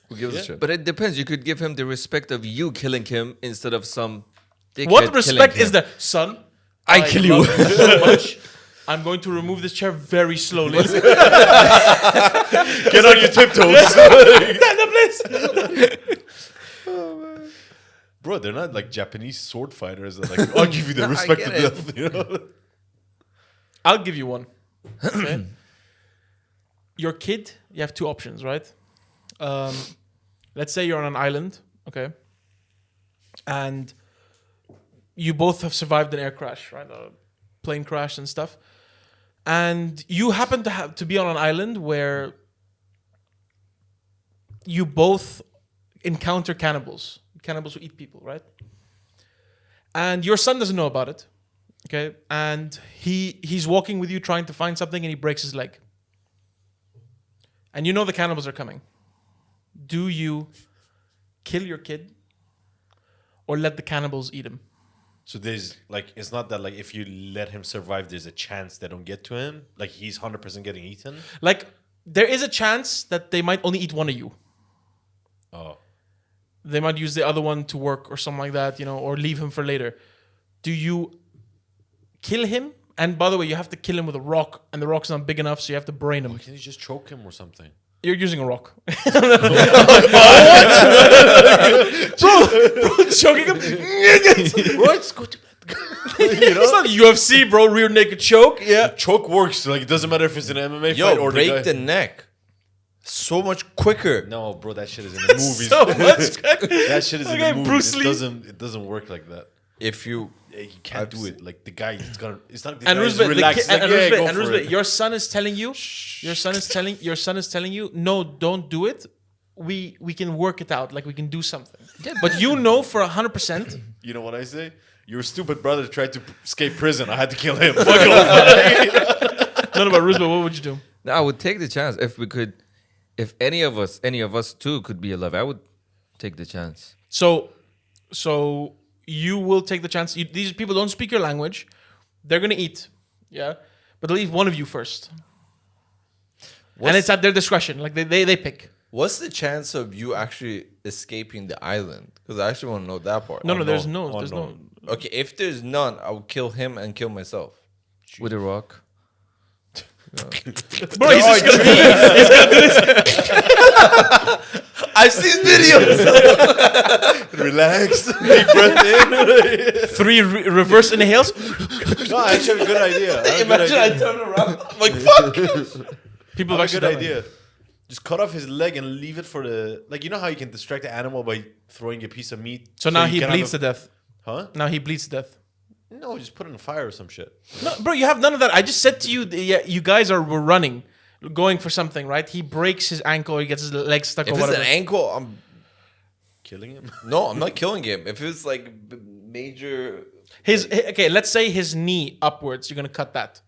Who gives a shit? But it depends. You could give him the respect of you killing him instead of some dickhead What respect killing is him. there? Son, I kill you. love so much. I'm going to remove this chair very slowly. Get on your tiptoes. Bro, they're not like Japanese sword fighters. They're like, I'll give you the No, I respect get of it. death. You know? I'll give you one. Okay. Your kid, you have two options, right? Let's say you're on an island, okay, and you both have survived an air crash, right? A plane crash and stuff, and you happen to be on an island where you both encounter cannibals who eat people, right? And your son doesn't know about it, okay? And he's walking with you trying to find something and he breaks his leg. And you know the cannibals are coming. Do you kill your kid or let the cannibals eat him? So there's like, it's not that like if you let him survive, there's a chance they don't get to him. Like he's 100% getting eaten. Like, there is a chance that they might only eat one of you. Oh. They might use the other one to work or something like that, you know, or leave him for later. Do you kill him? And by the way, you have to kill him with a rock, and the rock's not big enough, so you have to brain him. Can you just choke him or something? You're using a rock. bro, choking him? What? Go to bed. It's not UFC, bro. Rear naked choke. Yeah. Choke works. Like it doesn't matter if it's an MMA Yo, fight or break the the guy. neck. So much quicker. No, bro, that shit is in the movies. So much. That shit is Okay, in the Bruce movies. Lee. It doesn't work like that. If you Yeah, you can't do it. Like the guy, it's gonna. It's not. The And guy is Rouzbeh, relaxed. Like, yeah, go for Rouzbeh, it. your son is telling you, your son is telling you, no, don't do it. We can work it out. Like we can do something. But you know for 100%. You know what I say? Your stupid brother tried to escape prison. I had to kill him. Fuck off. No, but Rouzbeh, what would you do? No, I would take the chance if we could. If any of us two could be alive, I would take the chance. So you will take the chance. These people don't speak your language. They're gonna eat, yeah, but they'll eat one of you first, and it's at their discretion. Like they pick. What's the chance of you actually escaping the island? Because I actually want to know that part. No, there's no. Okay, if there's none, I will kill him and kill myself. With a rock. Bro, he's just gonna do this. I've seen videos. Relax. Deep breath in. 3 reverse inhales. No, I actually have a good idea. Imagine I turn around. I'm like, fuck. People I have have a actually good done idea. Just cut off his leg and leave it for the... Like, you know how you can distract the animal by throwing a piece of meat? So now you he can bleeds to have death. Huh? Now he bleeds to death. No, just put it in fire or some shit. No, bro, you have none of that. I just said to you, you guys were running, going for something, right? He breaks his ankle, or he gets his leg stuck, If or it's whatever. an ankle, I'm Killing him? no, I'm not killing him. If it's like major, Okay, let's say his knee upwards. You're gonna cut that.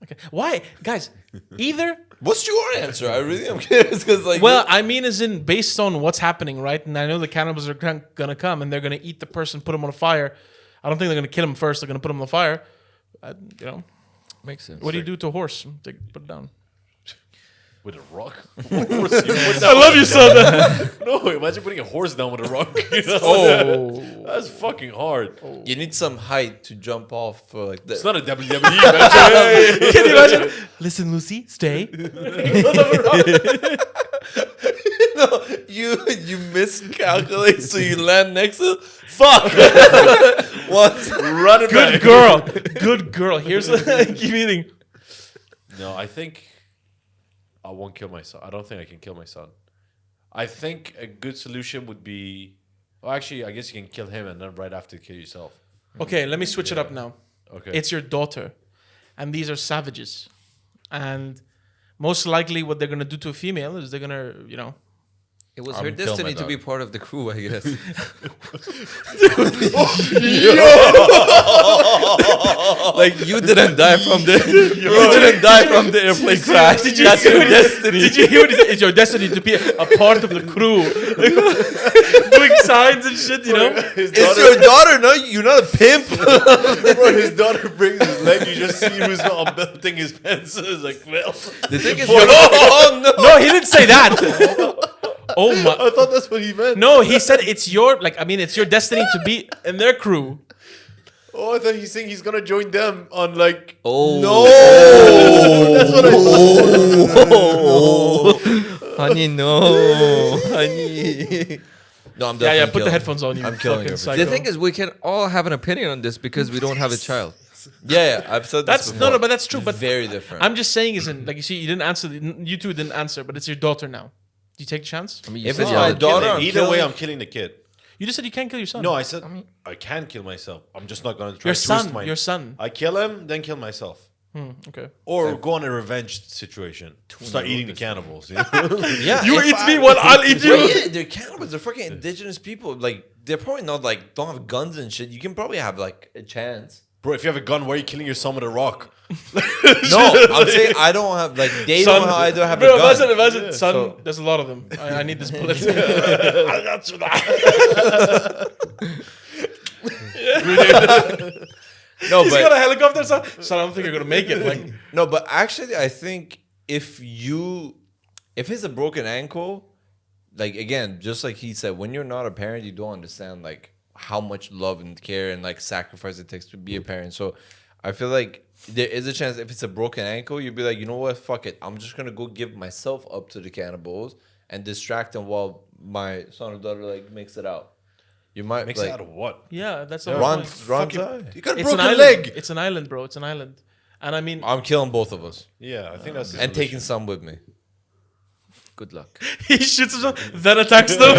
Okay, why, guys? Either. what's your answer? I really am curious because like, Well, I mean, as in based on what's happening, right? And I know the cannibals are gonna come and they're gonna eat the person, put him on a fire. I don't think they're gonna kill him first. They're gonna put him on the fire. Makes sense. What do you do to a horse? Put it down. With a rock? Horse, you put I love you, son. No, imagine putting a horse down with a rock. You know? Oh. That's fucking hard. you need some height to jump off for like It's that. not a WWE match. Hey. Can you imagine? Listen, Lucy, stay. No, you miscalculate, so you land next to. Fuck. Once. Run it Good back. girl. Good girl. Here's the keep eating. No, I think I won't kill my son. I don't think I can kill my son. I think a good solution would be... Well, actually, I guess you can kill him and then right after kill yourself. Okay, let me switch it up now. Okay. It's your daughter, and these are savages, and most likely what they're gonna do to a female is they're gonna, It was I'm her killing destiny my to be dog. part of the crew, I guess. Like you didn't die from the airplane crash. That's your destiny. Did you hear what he said? It's your destiny to be a part of the crew, doing signs and shit. His It's your daughter, no? You're not a pimp. Bro, his daughter brings his leg. You just see who's not belting his pants. It's like, well... The thing is, Oh no! No, he didn't say that. Oh my! I thought that's what he meant. No, he said it's it's your destiny to be in their crew. Oh, I thought he's saying he's gonna join them on like... No! That's what I honey, no, honey. No, I'm Yeah, definitely put the killing. headphones on. You I'm killing fucking her. psycho. The thing is, we can all have an opinion on this because we don't have a child. Yeah, I've said this that's before. no, but that's true. But very different. I'm just saying, isn't like you see, you didn't answer. You two didn't answer, but it's your daughter now. Do you take the chance? I mean, If said it's you my had- daughter, I'm Either way, killing- I'm killing the kid. You just said you can't kill your son. No, I said I can kill myself. I'm just not gonna try your to son. twist my... Your son. I kill him, then kill myself. Okay. Or go on a revenge situation. Start eating the cannibals. You know? yeah, You if eat I- me, what I'll eat you. Yeah, they're cannibals. They're fucking indigenous people. Like, they're probably not like don't have guns and shit. You can probably have like a chance. Bro, if you have a gun, why are you killing your son with a rock? No, I'm saying I don't have like they Son, don't either have bro, a gun. imagine, son. So- There's a lot of them. I need this bullet. No, He's but got a helicopter, son. Son, I don't think you're gonna make it. Like, no, but actually, I think if it's a broken ankle, like again, just like he said, when you're not a parent, you don't understand like how much love and care and like sacrifice it takes to be a parent. So I feel like there is a chance if it's a broken ankle, you'd be like, you know what, fuck it, I'm just gonna go give myself up to the cannibals and distract them while my son or daughter like makes it out. You might Makes like it out of what? yeah, that's the whole run, point. run. You got a It's an broken island. leg. It's an island, bro. It's an island. And I mean, I'm killing both of us Yeah, I think that's the and taking solution. some with me. Good luck. he shoots himself, then attacks them.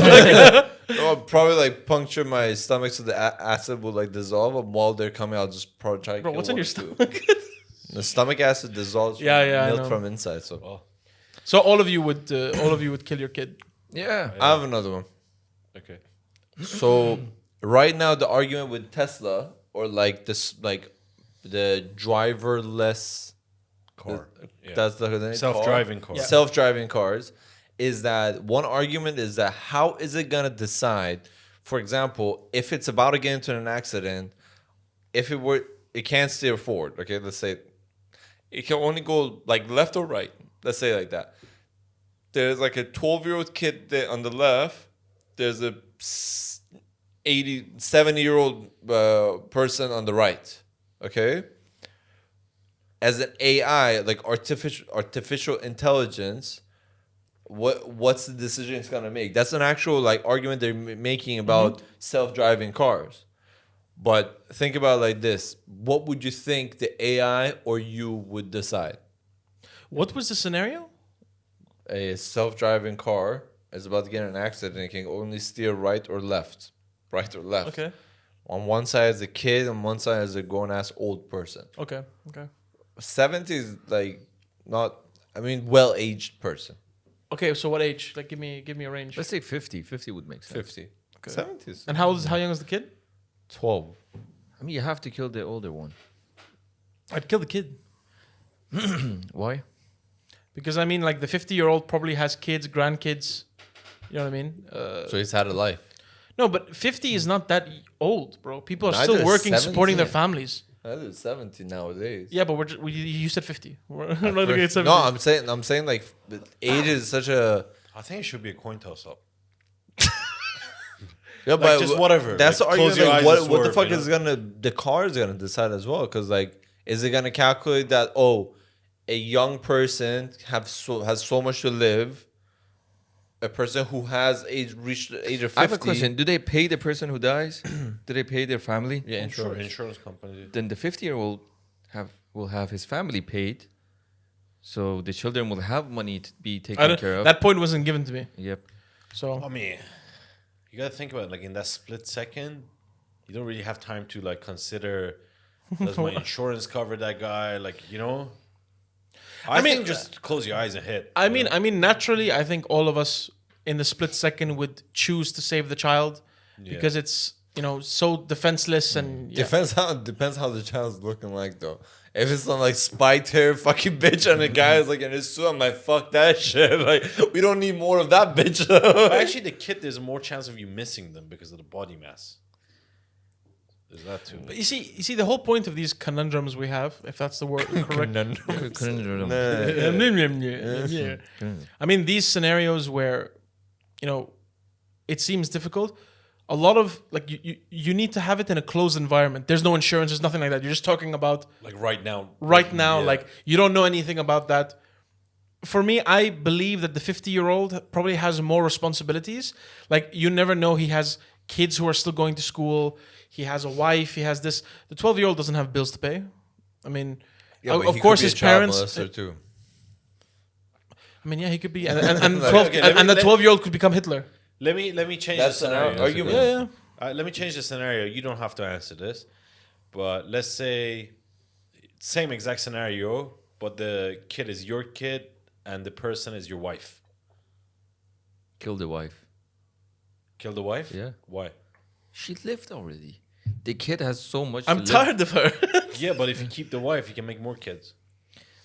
Like, I'll probably like puncture my stomach so the acid will like dissolve. And while they're coming, I'll just probably try to bro, kill what's in one your or two. stomach? The stomach acid dissolves. From Yeah, I milk know. from inside. So So all of you would kill your kid. Yeah. I have another one. Okay. So right now, the argument with Tesla or like this, like the driverless Car. Yeah. That's the name. Self-driving car. Yeah. Self-driving cars. Is that one argument? Is that how is it gonna decide? For example, if it's about to get into an accident, if it can't steer forward. Okay, let's say it can only go like left or right. Let's say like that. There's like a 12-year-old kid there on the left. There's a 70-year-old person on the right. Okay. As an AI, like artificial intelligence, what's the decision it's gonna make? That's an actual like argument they're making about self-driving cars. But think about it like this: what would you think the AI or you would decide? What was the scenario? A self-driving car is about to get in an accident. It can only steer right or left. Right or left. Okay. On one side is a kid, on one side is a grown-ass old person. Okay. 70 is like not, well-aged person. Okay. So what age? Like, give me a range. Let's say 50. 50 would make sense. 50. Okay. 70 is And how young is the kid? 12. I mean, you have to kill the older one. I'd kill the kid Why? because I mean, like the 50-year-old probably has kids, grandkids. You know what I mean? So he's had a life. No, but 50 is not that old, bro. People are Neither still is working, 70. supporting their families. That is 70 nowadays. Yeah, but you said 50. We're not looking at 70. No, I'm saying like the age is such a I think it should be a coin toss up. yeah, Like, just whatever. That's Like, the close argument. your Like, eyes what and the swerve, fuck you is the car is gonna decide as well? Because like, is it gonna calculate that a young person has so much to live, a person who has reached the age of 50. I have a question. Do they pay the person who dies? Do they pay their family? Yeah, insurance. Insurance company. Then the 50-year-old will have his family paid. So the children will have money to be taken care of. That point wasn't given to me. Yep. So I mean, you gotta think about it, like in that split second, you don't really have time to like consider does my insurance cover that guy? Like, you know? I mean, think just close your eyes and hit. I mean, naturally, I think all of us in the split second would choose to save the child because it's so defenseless and Depends how the child's looking like though. If it's some like spiked hair fucking bitch and the guy is like in his suit, I'm like, fuck that shit. Like, we don't need more of that bitch. But actually, the kid, there's more chance of you missing them because of the body mass. There's that too. But you see, the whole point of these conundrums we have, if that's the word correct. I mean, these scenarios where, it seems difficult. A lot of like you need to have it in a closed environment. There's no insurance. There's nothing like that. You're just talking about Like right now. yeah. Like you don't know anything about that. For me, I believe that the 50-year-old probably has more responsibilities. Like you never know. He has kids who are still going to school. He has a wife. He has this. The 12-year-old doesn't have bills to pay. I mean, of course his parents. Too. I mean, yeah, he could be, and the 12-year-old could become Hitler. Let me change That's the an scenario. argument. Yeah. Let me change the scenario. You don't have to answer this, but let's say same exact scenario, but the kid is your kid and the person is your wife. Kill the wife. Kill the wife? Yeah. Why? She lived already. The kid has so much I'm to live. tired of her. Yeah, but if you keep the wife, you can make more kids.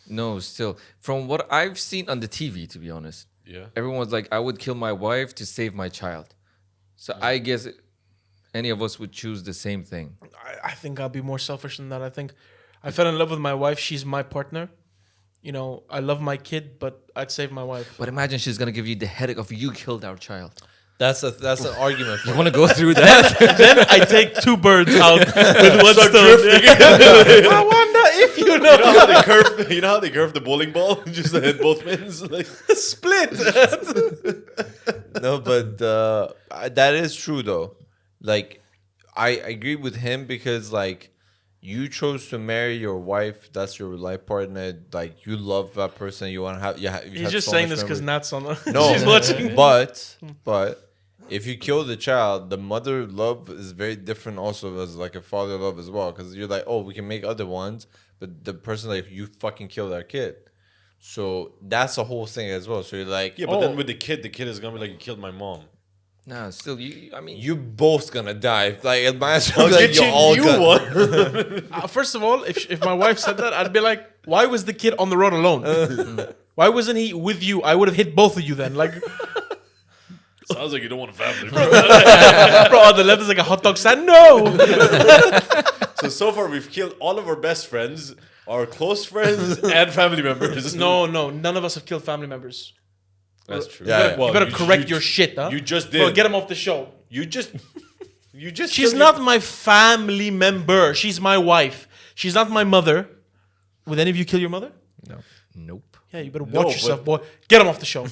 No, still. From what I've seen on the TV, to be honest, Yeah. everyone's like, I would kill my wife to save my child. So I guess any of us would choose the same thing. I think I'll be more selfish than that. I think I fell in love with my wife. She's my partner. I love my kid, but I'd save my wife. But imagine she's going to give you the headache of you killed our child. That's an argument. You want to go through that? Then I take 2 birds out with one stone. I wonder if You know how they curve? You know how they curve the bowling ball? Just to hit both pins. Like split. No, but that is true though. Like, I agree with him because like you chose to marry your wife. That's your life partner. Like you love that person. You want to have. He's just saying this because Nat's on. No, She's watching. but if you kill the child, the mother love is very different also as like a father love as well. Because you're like, oh, we can make other ones, but the person like you fucking killed our kid. So that's the whole thing as well. So you're like, yeah, but then with the kid is gonna be like, you killed my mom. Nah, still, you both gonna die. Like it might as I'll well like get you you're all a new gonna. one. First of all, if my wife said that, I'd be like, Why was the kid on the road alone? Why wasn't he with you? I would have hit both of you then. Like, Sounds like you don't want a family, bro. bro, on the left is like a hot dog stand. No. So far we've killed all of our best friends, our close friends, and family members. No, none of us have killed family members. That's true. Yeah, You better correct your shit, huh? You just did. Bro, get him off the show. You just. She's not my family member. She's my wife. She's not my mother. Would any of you kill your mother? No. Nope. Yeah, you better No, watch yourself, but- boy. Get him off the show.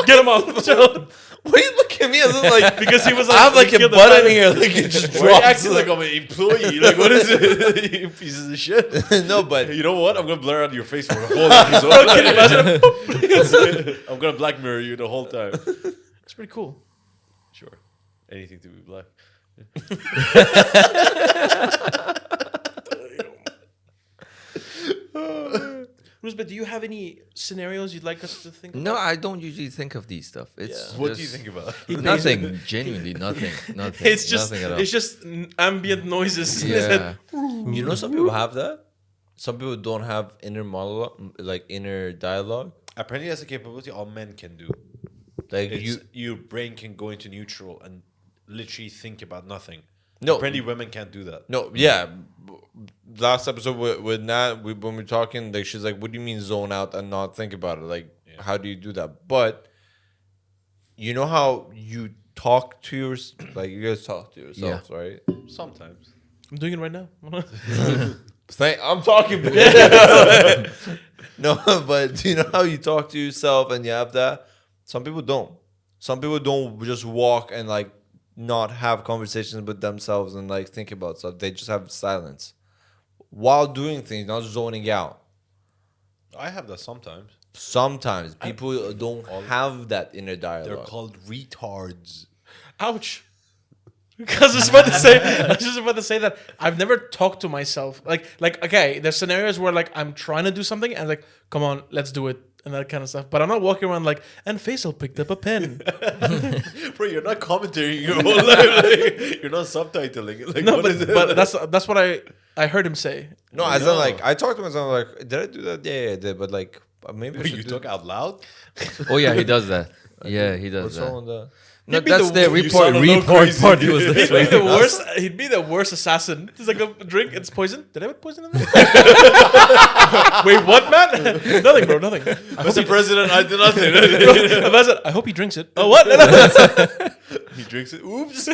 Get him off the show. Why do you look at me as if like Because he was I have like we a killed the button family. here, like it just Why are you drops. acting like I'm an employee? Like, what is it? You pieces of shit. No, but You know what? I'm gonna blur out your face for the whole episode. I'm gonna black mirror you the whole time. It's pretty cool. Sure. Anything to be black. Rouzbeh, do you have any scenarios you'd like us to think No, about? I don't usually think of these stuff. It's What do you just- think about? Nothing. Genuinely, nothing. Nothing. It's just nothing at all. it's just ambient noises. in his Yeah. head. you know some people have that. Some people don't have inner monologue, like inner dialogue. Apparently, that's a capability all men can do. Like It's, you, your brain can go into neutral and literally think about nothing. No. Apparently, women can't do that. no, yeah. Last episode with Nat, when we were talking, like she's like, "What do you mean zone out and not think about it? Like, how do you do that?" But you know how you talk to like you guys talk to yourselves, right? Sometimes. I'm doing it right now. I'm talking. No, but do you know how you talk to yourself and you have that? Some people don't. Some people don't just walk and like not have conversations with themselves and like think about stuff. They just have silence while doing things, not zoning out. I have that sometimes. Sometimes people don't have that inner They're dialogue. called retards. Ouch. Because I was about to say, I was just about to say that I've never talked to myself. Like, okay, there's scenarios where like I'm trying to do something and like, come on, let's do it, and that kind of stuff. But I'm not walking around like, and Faisal picked up a pen. Bro, you're not commentating your whole life. Like, you're not subtitling it. Like, No, what is it? but that's what I heard him say. No, as in like I talk to myself like, did I do that? Yeah, I did. But like maybe I Wait, should you do talk out loud? Oh yeah, he does that. Yeah, he does What's that. wrong with that? No, He'd be that's the- the you report. sound a little Report crazy. part. He was this He'd be way. the worst. He'd be the worst assassin. It's like a drink. It's poison. Did I put poison in there? Wait, what, man? Nothing, bro. Nothing. Mr. President, I did nothing. I hope he drinks it. Oh, what? He drinks it. Oops.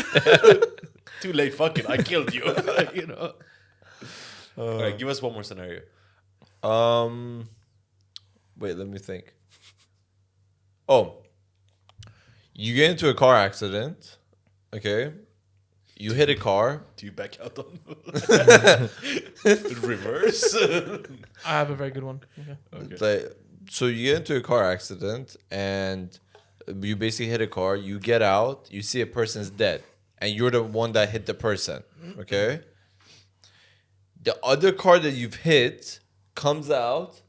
Too late. Fuck it. I killed you. You know. All right, give us one more scenario. Wait, let me think. Oh, you get into a car accident. Okay, you hit a car. Do you back out on reverse? I have a very good one. Okay. Like, so you get into a car accident and you basically hit a car. You get out. You see a person's dead, and you're the one that hit the person. Okay. The other car that you've hit comes out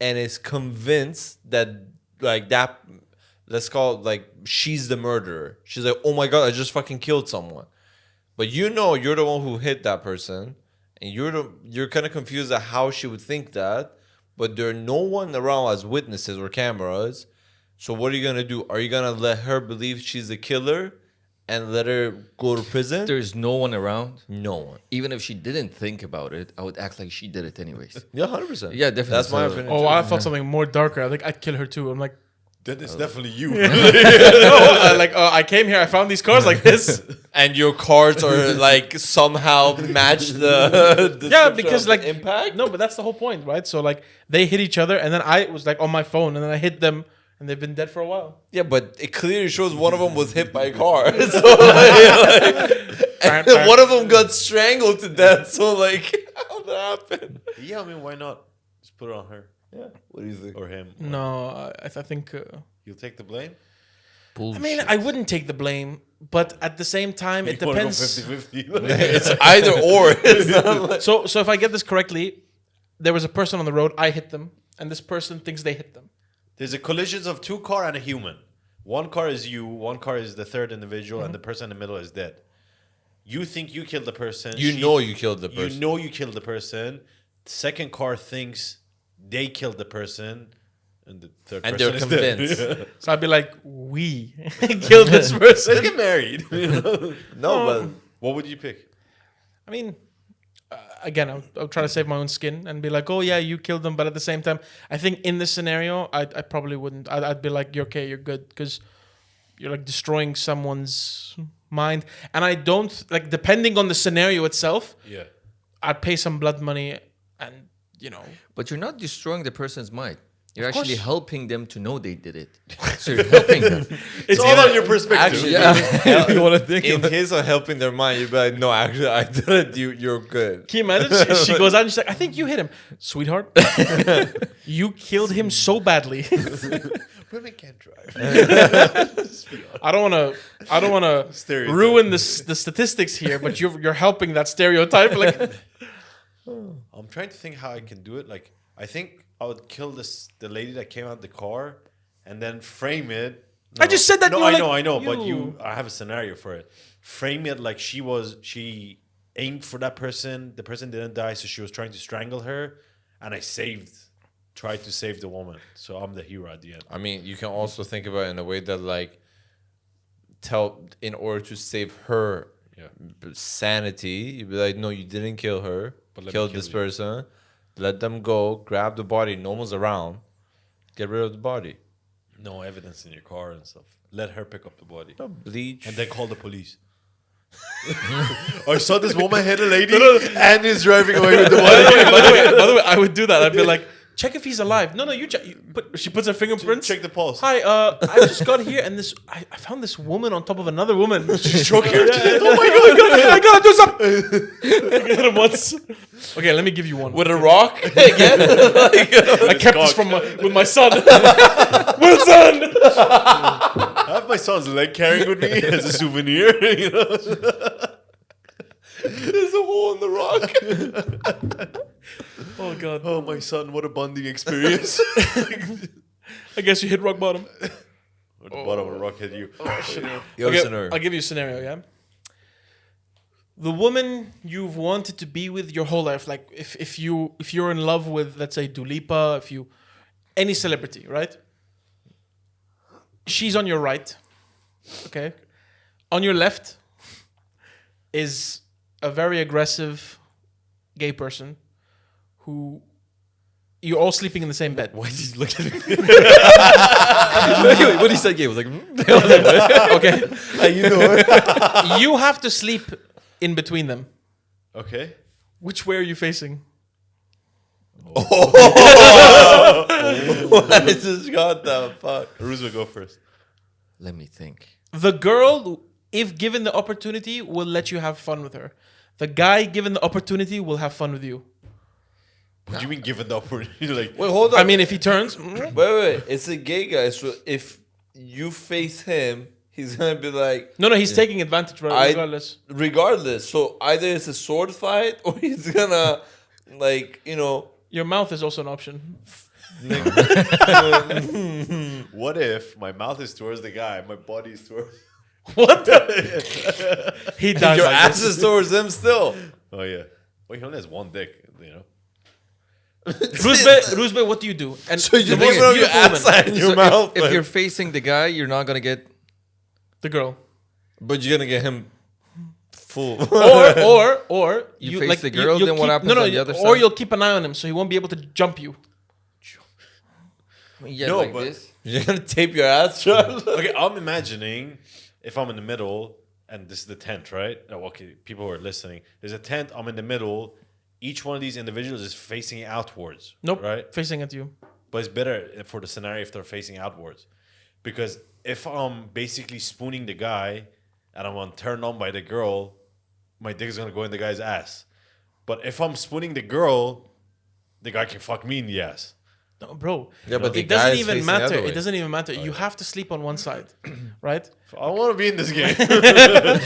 and is convinced that like that, let's call it like she's the murderer. She's like, oh my God, I just fucking killed someone. But you know you're the one who hit that person, and you're kind of confused at how she would think that, but there are no one around as witnesses or cameras. So what are you gonna do? Are you gonna let her believe she's the killer and let her go to prison? There's no one around. No one. Even if she didn't think about it, I would act like she did it anyways. Yeah, 100%. Yeah, definitely. That's my So- opinion. Oh, too. I thought something more darker. I think I'd kill her too. I'm like, Then it's definitely you. I came here. I found these cars like this. And your cards are like somehow match the Yeah, because like impact. No, but that's the whole point, right? So like they hit each other, and then I was like on my phone, and then I hit them, and they've been dead for a while. Yeah, but it clearly shows one of them was hit by a car. So and one of them got strangled to death. So like, how that happened? Yeah, I mean, why not? Just put it on her Yeah. What do you think? or him. No, I think. You'll take the blame? I mean, I wouldn't take the blame, but at the same time, it You wanna go depends. 50-50? It's either or. It's not like- So if I get this correctly, there was a person on the road. I hit them, and this person thinks they hit them. There's a collisions of two car and a human. One car is you, one car is the third individual, and the person in the middle is dead. You think you killed the person. you know you killed the person. You know you killed the person. The second car thinks they killed the person, and the third And person they're is convinced. dead. So I'd be like, we killed this person. Let's get married. No, but What would you pick? I mean, again, I'll try to save my own skin and be like, oh yeah, you killed them. But at the same time, I think in this scenario, I probably wouldn't. I'd be like, you're okay, you're good, because you're like destroying someone's mind. And I don't like, depending on the scenario itself, Yeah. I'd pay some blood money, and But you're not destroying the person's mind. You're Of actually course. helping them to know they did it. So you're helping them. It's all on your perspective. actually, Yeah. you want to think in case of helping their mind, you'd be like, no, actually, I did it. You're good. can you imagine? She goes out and she's like, I think you hit him, sweetheart. You killed him so badly. Women can't drive. I don't want to Stereotype. ruin the statistics here, but you're helping that stereotype. Like, I'm trying to think how I can do it. Like, I think I would kill the lady that came out the car, and then frame it. I just said that. No, you were I like, know. But I have a scenario for it. Frame it like she aimed for that person. The person didn't die, so she was trying to strangle her, and I tried to save the woman. So I'm the hero at the end. I mean, you can also think about it in a way that, like, in order to save her sanity, you'd be like, no, you didn't kill her, But let me killed kill this you. person, let them go, grab the body, no one's around, get rid of the body. No evidence in your car and stuff. Let her pick up the body, Bleach. and then call the police. I saw this woman hit a lady and is driving away with the body. by the way, I would do that. I'd be like, check if he's alive. No, you check. She puts her fingerprints. Check the pulse. Hi, I just got here and I found this woman on top of another woman. She's choking her to death. Oh my god! I gotta do something. I hit him once. Okay, let me give you one. With a rock again? I kept this from with my son. Wilson. I have my son's leg carrying with me as a souvenir. You know? There's a hole in the rock. Oh god. Oh, my son, what a bonding experience. I guess you hit rock bottom. Or the bottom of a rock hit you. Okay, I'll give you a scenario. Yeah. The woman you've wanted to be with your whole life, like if you're in love with, let's say, Dua Lipa, any celebrity, right? She's on your right, okay. On your left is a very aggressive gay person who you're all sleeping in the same bed. Why did you look at me? What he said, gay was like, Okay, You know it. you have to sleep in between them. Okay. Which way are you facing? I just got the fuck. Rouzbeh, go first. let me think. The girl, if given the opportunity, will let you have fun with her. The guy, given the opportunity, will have fun with you. What do you mean given the opportunity? Like, Wait, hold on. I mean, if he turns, wait. It's a gay guy. So if you face him, he's gonna be like, no, he's taking advantage, I- regardless. regardless. So either it's a sword fight or he's gonna, like, Your mouth is also an option. what if my mouth is towards the guy, my body is towards... What? He dies. your like ass this. is towards him still. Oh, yeah. Well, he only has one dick, you know? Rouzbeh, what do you do? And So you the most leave it on your beautiful ass woman, and your So mouth. if like- you're facing the guy, you're not gonna get. the girl, but you're gonna get him full. or You face the girl, then what keep, happens no, on the other or side? you'll keep an eye on him, so he won't be able to jump you. Yeah, No, like but- this. You're gonna tape your ass shut. Okay, I'm imagining if I'm in the middle, and this is the tent, right? Oh, okay, people who are listening. There's a tent, I'm in the middle. Each one of these individuals is facing outwards. Nope, Right? facing at you. But it's better for the scenario if they're facing outwards. Because if I'm basically spooning the guy and I'm turned on by the girl, my dick is going to go in the guy's ass. But if I'm spooning the girl, the guy can fuck me in the ass. No, bro. Yeah, but the it guy doesn't is even facing the matter. other way. It doesn't even matter. You have to sleep on one side, right? I don't want to be in this game.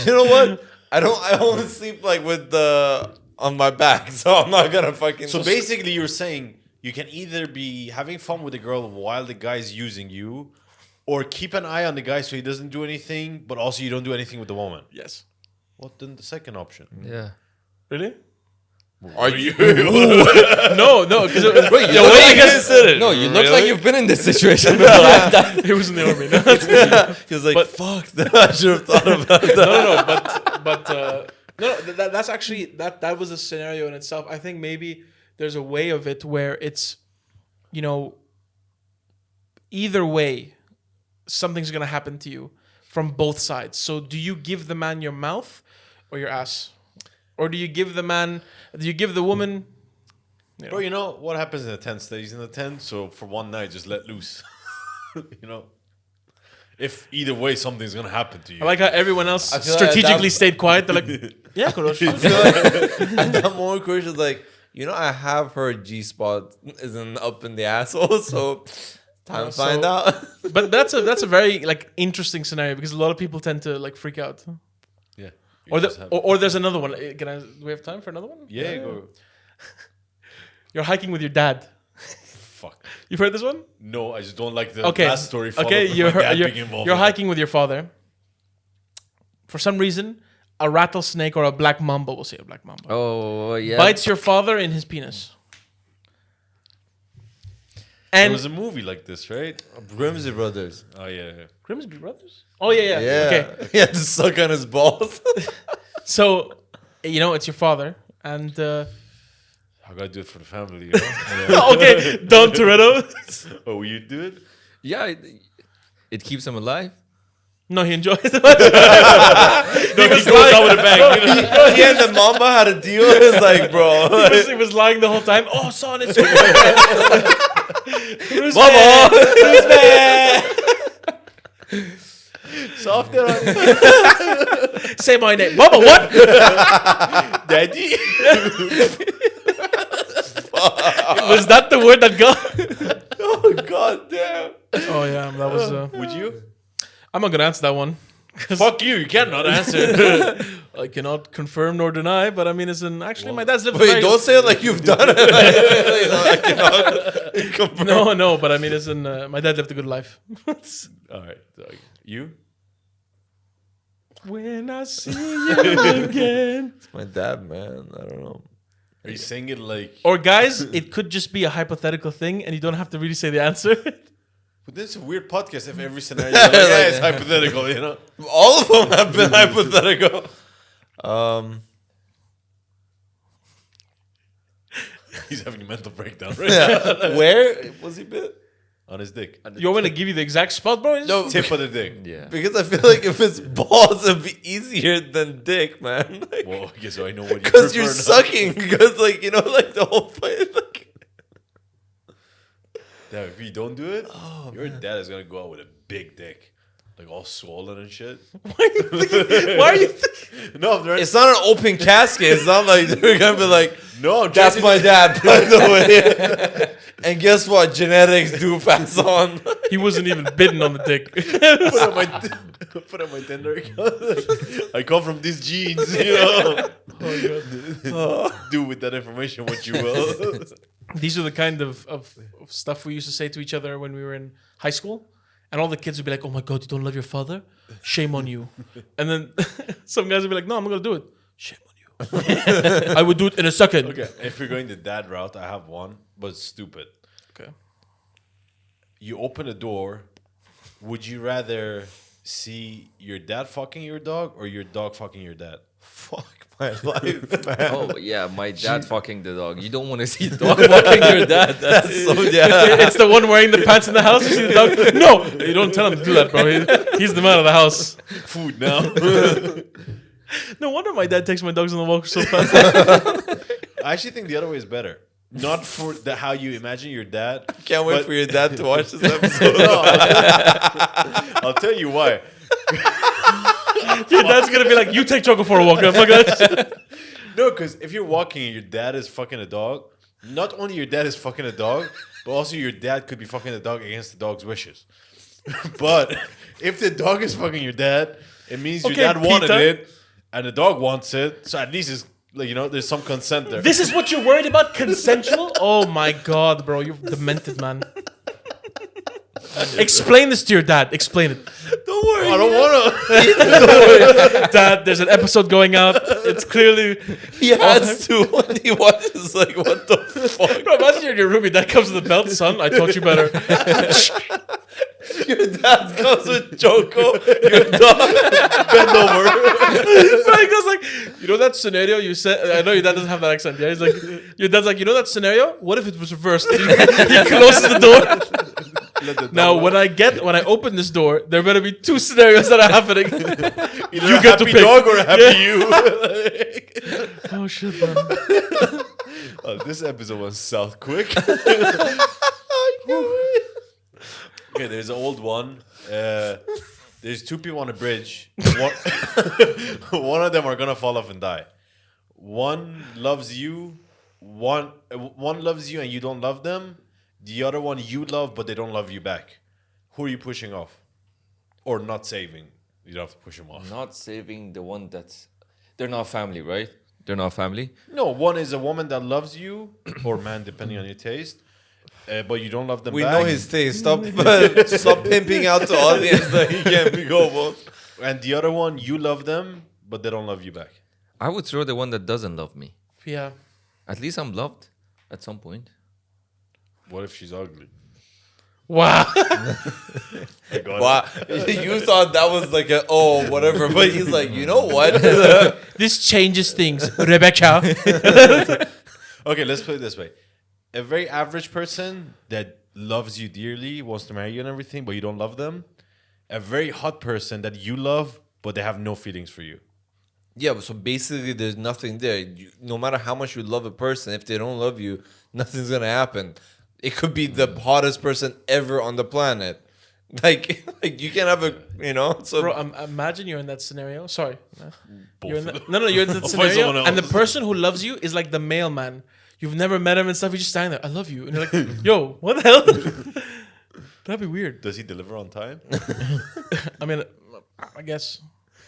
You know what? I want to sleep like with the on my back, so I'm not gonna fucking. So basically, you're saying you can either be having fun with the girl while the guy's using you, or keep an eye on the guy so he doesn't do anything, but also you don't do anything with the woman. Yes. What then the second option? Yeah. Really? Are you? No, because Wait, you the look way like you guys said it. No, you look like Really? you've been in this situation before. it was in the army. No, He was like, But- fuck, I should have thought about that. no, that's actually that was a scenario in itself. I think maybe there's a way of it where it's, you know, either way, something's gonna happen to you from both sides. So do you give the man your mouth or your ass, or do you give the woman? Bro, you know what happens in the tent stays in the tent. So for one night, just let loose. You know, if either way something's gonna happen to you. I like how everyone else I feel like strategically that- stayed quiet. They're like, yeah, Kurosh. I feel like at that moment, Kurosh is like, you know, I have heard G spot isn't up in the asshole, so time to find out. But that's a very like interesting scenario because a lot of people tend to like freak out. Yeah. Or there's another one. Do we have time for another one? Yeah, go. You're hiking with your dad. Fuck. You've heard this one? No, I just don't like the Okay. last story. followed Okay, with you're my dad being involved you're in it. hiking with your father. For some reason, a rattlesnake or a black mamba, we'll say a black mamba, Oh yeah. bites your father in his penis. There And was a movie like this, right? Grimsby Brothers. Oh yeah. Grimsby Brothers? Oh yeah. Okay. He had to suck on his balls. So, you know, it's your father. And, I gotta do it for the family. You know? okay, Don Toretto. Oh, will you do it? Yeah, it keeps him alive. No, he enjoys it. No, he goes out with a bag. He and the Mamba had a deal. It's like, bro. He was lying the whole time. Oh, son, it's Rouzbeh. Mama. Soft there on Say my name. Baba, what? Daddy. Was that the word that got? Oh, god damn. Oh, yeah, that was... Would you? I'm not going to answer that one. Fuck you. You cannot answer. I cannot confirm nor deny, but I mean, actually, my dad's lived a Wait, very... don't say it like you've done it. You know, I cannot confirm. No, but I mean, my dad lived a good life. All right. You? When I see you again. My dad, man. I don't know. Are you saying it like? Or guys, it could just be a hypothetical thing, and you don't have to really say the answer. But this is a weird podcast. If every scenario, is like, yeah, it's hypothetical. You know. All of them have been hypothetical. He's having a mental breakdown right Yeah. Where was he bit? now on his dick. You want me to give you the exact spot, bro? No, Tip of the dick. Yeah. because I feel like if it's balls, it'd be easier than dick, man. Well, okay, so I know what you Because you're prefer now. sucking. Because, like, you know, like the whole point. Like, Damn, if you don't do it, your dad is gonna go out with a big dick, like all swollen and shit. Why are you thinking? No, there it's not an open casket. It's not like they're gonna be like, no. that's my dad, by the way. And guess what? Genetics do pass on. He wasn't even bitten on the dick. Put on my Tinder account. I come from these genes, you know. Do with that information what you will. These are the kind of stuff we used to say to each other when we were in high school. And all the kids would be like, oh my God, you don't love your father? Shame on you. And then some guys would be like, no, I'm going to do it. Shame on you. I would do it in a second. Okay, if you're going the dad route, I have one, but it's stupid. Okay. You open a door. Would you rather see your dad fucking your dog or your dog fucking your dad? Fuck my life, man. Oh yeah, my dad fucking the dog. You don't want to see the dog fucking your dad. That's so, yeah. It's the one wearing the pants in the house. You see the dog? No, you don't tell him to do that, bro. He's the man of the house. Food now. No wonder my dad takes my dogs on the walk so fast. I actually think the other way is better. Not for how you imagine your dad. Can't wait but- for your dad to watch this episode. I'll tell you why. Your dad's gonna be like, "You take Choco for a walk." Fuck that shit. No, because if you're walking and your dad is fucking a dog, not only your dad is fucking a dog, but also your dad could be fucking the dog against the dog's wishes. But if the dog is fucking your dad, it means your Okay, dad wanted Peter. it and the dog wants it. So at least it's like, you know, there's some consent there. This is what you're worried about? Consensual? Oh my God, bro, you're demented, man. Explain this to your dad. Explain it. Don't Don't worry. I don't want to. Dad, there's an episode going out. It's clearly. He has to. When he watches, like, what the fuck? Bro, imagine you're in your room. Your dad comes with the belt. Son, I taught you better. Your dad comes with Choco. Your dog bend over. Bro, he goes like, you know that scenario you said? I know your dad doesn't have that accent. Yeah, he's like, your dad's like, you know that scenario? What if it was reversed? He closes the door. Now, when I open this door, there better be two scenarios that are happening. Either You a get to happy pick. dog or a happy you. Oh shit, man. Oh, this episode went south quick. Okay, there's an old one. There's two people on a bridge. One of them are gonna fall off and die. One loves you. One loves you and you don't love them. The other one you love but they don't love you back. Who are you pushing off, or not saving? You don't have to push them off. Not saving the one that's... They're not family, right? They're not family. No, one is a woman that loves you, or man, depending on your taste. But you don't love them We back. know his taste. Stop pimping out to audience that he can't be go both. And the other one, you love them, but they don't love you back. I would throw the one that doesn't love me. Yeah. At least I'm loved at some point. What if she's ugly? Wow. I got Wow, you thought that was like a whatever, but he's like, you know what? This changes things, Rebecca. Okay, let's put it this way. A very average person that loves you dearly, wants to marry you and everything, but you don't love them. A very hot person that you love, but they have no feelings for you. Yeah, so basically, there's nothing there. No matter how much you love a person, if they don't love you, nothing's gonna happen. It could be the hottest person ever on the planet. Like you can't have a, So Bro, imagine you're in that scenario. Sorry. You're in Both. that, no, you're in that I'll find scenario, someone and the else. person who loves you is like the mailman. You've never met him and stuff. You're just standing there. I love you, and you're like, yo, what the hell? That'd be weird. Does he deliver on time? I mean, I guess.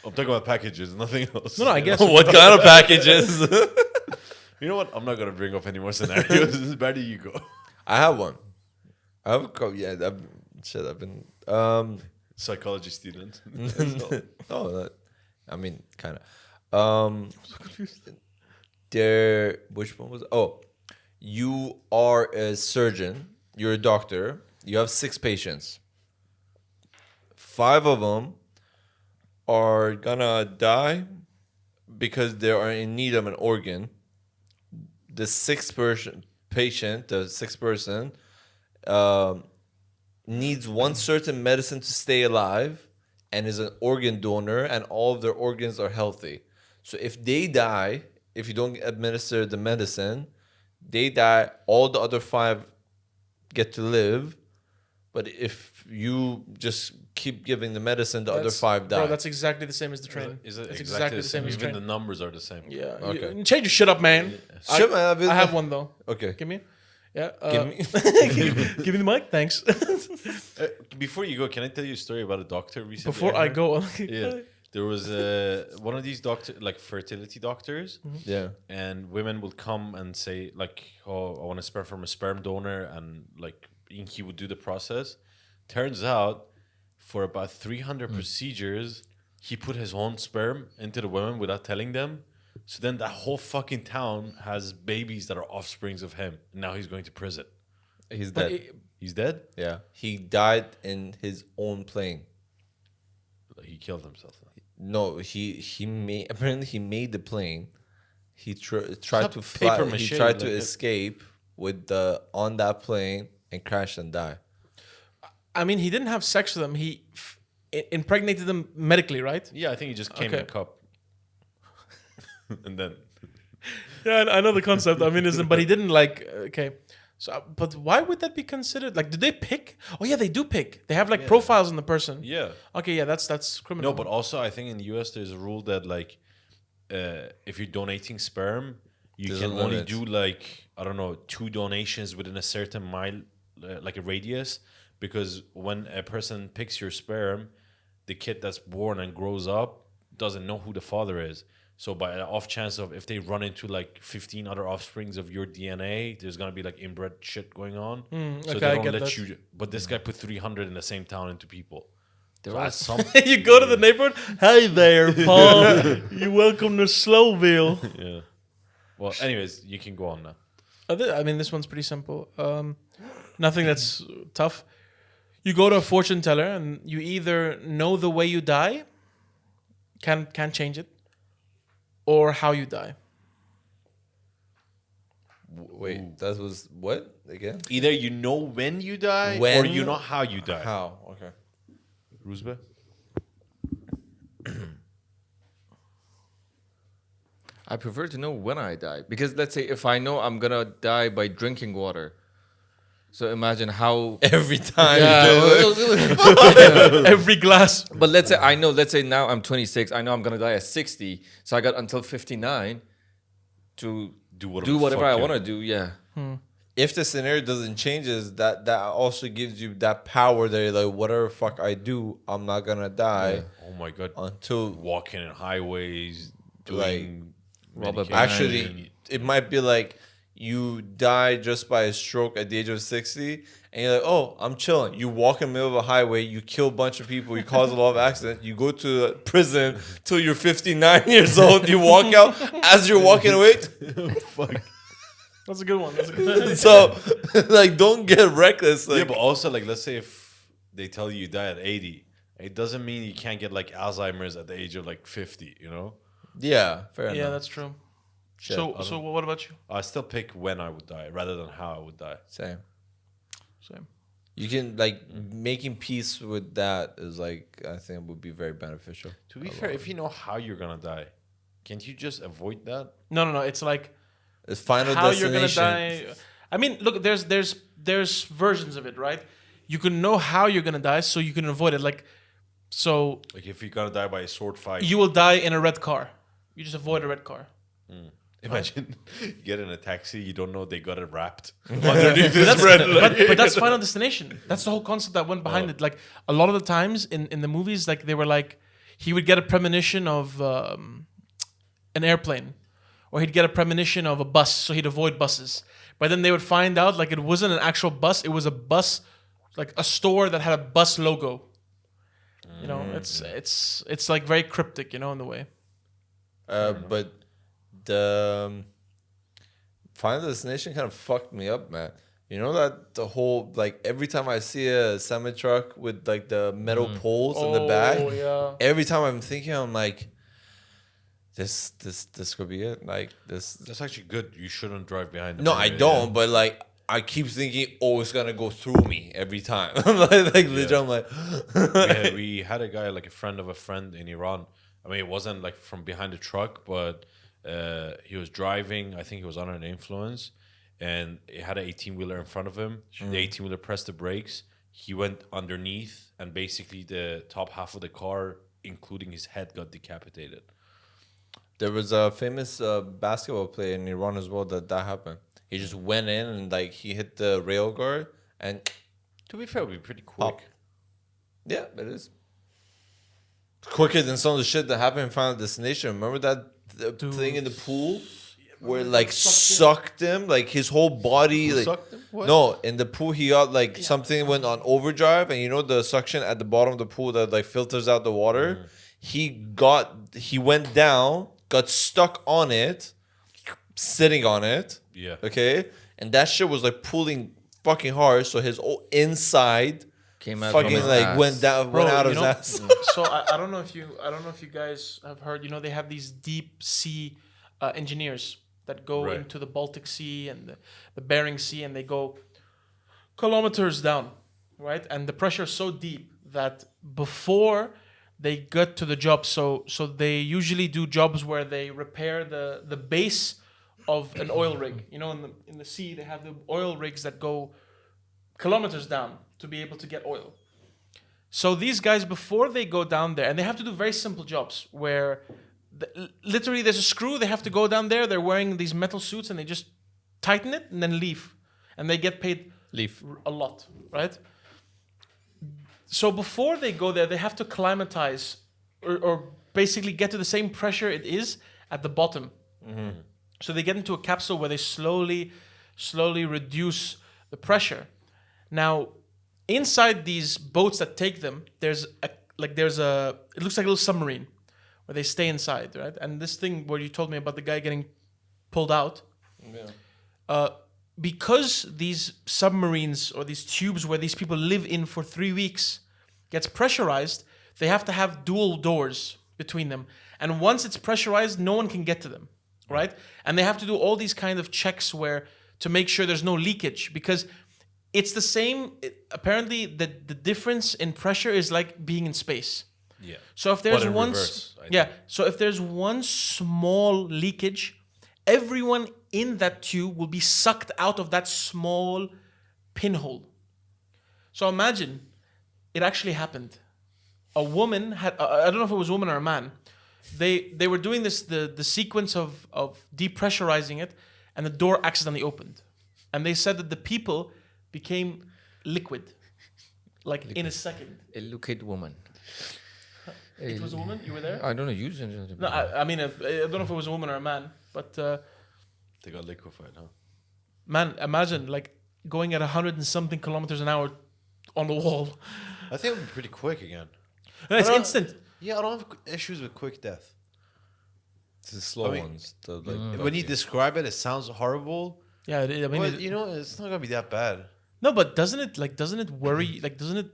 I'm talking about packages, nothing else. No, I guess. what kind of packages? You know what? I'm not gonna bring up any more scenarios. Barry, you go. I have one. I have a couple. Yeah, I've been. Psychology student. No, I mean, kind of. Which one was? Oh, you are a surgeon. You're a doctor. You have 6 patients. 5 of them are gonna die because they are in need of an organ. The sixth person, needs one certain medicine to stay alive and is an organ donor, and all of their organs are healthy. So if they die, if you don't administer the medicine, they die. All the other 5 get to live. But if you just keep giving the medicine, the other 5 die. Bro, that's exactly the same as the train. Is it It's exactly the same? as Even train. the numbers are the same. Yeah. Okay. Change your shit up, man. Shit, man, I have one though. Okay. Give me. Yeah. Give me. Give me the mic. Thanks. Before you go, can I tell you a story about a doctor recently? Before I heard? go. Yeah, there was one of these like fertility doctors, Yeah. and women would come and say like, "Oh, I want a sperm from a sperm donor," and like he would do the process. Turns out, for about 300 procedures, he put his own sperm into the women without telling them. So then that whole fucking town has babies that are offsprings of him. And now he's going to prison. He's dead. He's dead? Yeah. He died in his own plane. He killed himself. No, he made, apparently he made the plane. He tried not to fly. paper He mache, tried to like escape with on that plane and crash and die. I mean, he didn't have sex with them. He impregnated them medically, right? Yeah, I think he just came in a Okay. cup. And then... Yeah, I know the concept. I mean, but he didn't like. Okay, so but why would that be considered? Like, did they pick? Oh yeah, they do pick. They have like profiles on the person. Yeah. Okay, yeah, that's criminal. No, but also I think in the US there's a rule that like if you're donating sperm, you There's can a only limit. do like, I don't know, 2 donations within a certain mile, like a radius, because when a person picks your sperm, the kid that's born and grows up doesn't know who the father is. So by an off chance of if they run into like 15 other offsprings of your DNA, there's gonna be like inbred shit going on. So okay, they I don't get let that. you. But this guy put 300 in the same town into people. So at some You go to the neighborhood. Hey there, Paul. You're welcome to Slowville. yeah. Well, anyways, you can go on now. I mean, this one's pretty simple. Nothing that's tough. You go to a fortune teller, and you either know the way you die, can't change it, or how you die. Wait, that was what again? Either you know when you die, When? or you know how you die. How? Okay. Rouzbeh? I prefer to know when I die because let's say if I know I'm gonna die by drinking water, so imagine how. Every time. Every glass. But let's say I know. Let's say now I'm 26. I know I'm gonna die at 60. So I got until 59 to Do do whatever I fuck want to you- do. Yeah. If the scenario doesn't change, that also gives you that power that you're like, whatever fuck I do, I'm not gonna die Oh my god. until Walking in highways, doing Rob a medication. bank. actually it might be like you die just by a stroke at the age of 60 and you're like, oh, I'm chilling. You walk in the middle of a highway, you kill a bunch of people, you cause a lot of accidents, you go to prison till you're 59 years old, you walk out as you're walking away. Fuck. That's a good one. That's a good So like don't get reckless. Like, Yeah, but also like let's say if they tell you die at 80, it doesn't mean you can't get like Alzheimer's at the age of like 50, you know? yeah, fair Yeah, enough. that's true. Shit, So what about you? I still pick when I would die rather than how I would die. Same. Same. You can like making peace with that is like I think would be very beneficial. To be fair, if you know how you're gonna die, can't you just avoid that? No. It's like It's final how you're destination. gonna die. I mean, look, there's versions of it, right? You can know how you're gonna die, so you can avoid it. Like, so Like if you're gonna die by a sword fight, you will die in a red car. You just avoid a red car. imagine you get in a taxi, you don't know they got it wrapped underneath this bread. But that's Final Destination. That's the whole concept that went behind it. Like a lot of the times in the movies, like they were like, he would get a premonition of an airplane, or he'd get a premonition of a bus, so he'd avoid buses. But then they would find out like it wasn't an actual bus; it was a bus, like a store that had a bus logo. You know, it's like very cryptic, you know, in the way. But the Final Destination kind of fucked me up, man. You know that the whole like every time I see a semi truck with like the metal poles in the back, yeah. every time I'm thinking, I'm like, this could be it. Like this. That's actually good. You shouldn't drive behind. No, I don't. But like, I keep thinking, oh, it's gonna go through me every time. like literally, I'm like, We had a guy, like a friend of a friend in Iran. I mean, it wasn't like from behind the truck, but he was driving. I think he was under an influence, and it had an 18-wheeler in front of him. The 18-wheeler pressed the brakes. He went underneath, and basically the top half of the car, including his head, got decapitated. There was a famous basketball player in Iran as well that happened. He just went in and like he hit the rail guard and To be fair, it would be pretty quick. Pop. Yeah, it is. Quicker than some of the shit that happened in Final Destination. Remember that thing in the pool where it, like sucked him, like his whole body. Like, sucked him? What? No, in the pool he got like something went on overdrive, and you know the suction at the bottom of the pool that like filters out the water. He went down, got stuck on it, sitting on it. Yeah. Okay, and that shit was like pulling fucking hard, so his whole inside Came out from fucking his like ass. went down, Bro, went out you of his know- ass. So I don't know if you guys have heard. You know, they have these deep sea engineers that go Right. into the Baltic Sea and the Bering Sea, and they go kilometers down, right? And the pressure is so deep that before they get to the job, so they usually do jobs where they repair the base of an oil rig. You know, in the sea they have the oil rigs that go kilometers down to be able to get oil. So these guys, before they go down there, and they have to do very simple jobs where literally there's a screw, they have to go down there, they're wearing these metal suits, and they just tighten it and then leave. And they get paid a lot, right? So before they go there, they have to climatize or basically get to the same pressure it is at the bottom. So they get into a capsule where they slowly reduce the pressure. Now, inside these boats that take them, there's like there's it looks like a little submarine where they stay inside, right? And this thing where you told me about the guy getting pulled out, because these submarines or these tubes where these people live in for 3 weeks gets pressurized, they have to have dual doors between them. And once it's pressurized, no one can get to them, right? And they have to do all these kind of checks where to make sure there's no leakage, because it's the same. Apparently, the difference in pressure is like being in space. Yeah. So if there's But in one, reverse, I yeah. So if there's one small leakage, everyone in that tube will be sucked out of that small pinhole. So imagine, it actually happened. A woman had, I don't know if it was a woman or a man. They were doing this the sequence of depressurizing it, and the door accidentally opened, and they said that the people became liquid, like in a second. A liquid woman. It was a woman. You were there? I don't know. You No, I mean, I don't know if it was a woman or a man, but They got liquefied, huh? man, imagine like going at 100 and something kilometers an hour on the wall. I think it would be pretty quick again. No, it's I don't- instant. Yeah, I don't have issues with quick death. It's the slow I mean, ones. The, like, When you describe it, it sounds horrible. Yeah, I mean, But, you know, it's not going to be that bad. no, but doesn't it worry? Like, doesn't it?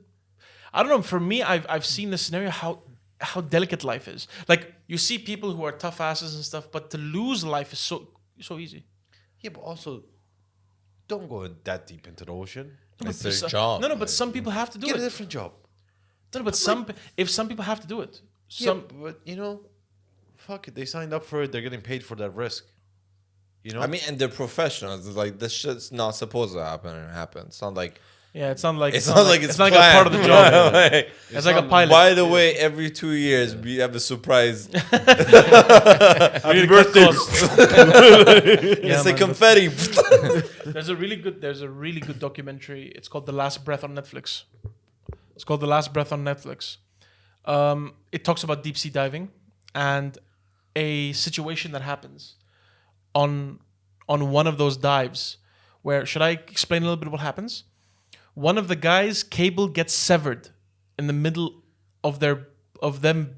I don't know. For me, I've seen the scenario how delicate life is. Like, you see people who are tough asses and stuff, but to lose life is so easy. Yeah, but also, don't go that deep into the ocean. it's their So- job. No, but some people have to do Get a it. different job. No, but if some people have to do it, Yeah, but, you know, fuck it. They signed up for it. They're getting paid for that risk. You know? I mean, and they're professionals. It's like this shit's not supposed to happen, and it happens. It's not like yeah, it's not like it's not like it's not like a part of the planned. job. Like, It's like a pilot. by the way, every 2 years we have a surprise. Happy birthday! It's like confetti. There's a really good documentary. It's called The Last Breath on Netflix. It's called The Last Breath on Netflix. It talks about deep sea diving and a situation that happens on one of those dives. Where should I explain a little bit what happens? One of the guys' cable gets severed in the middle of them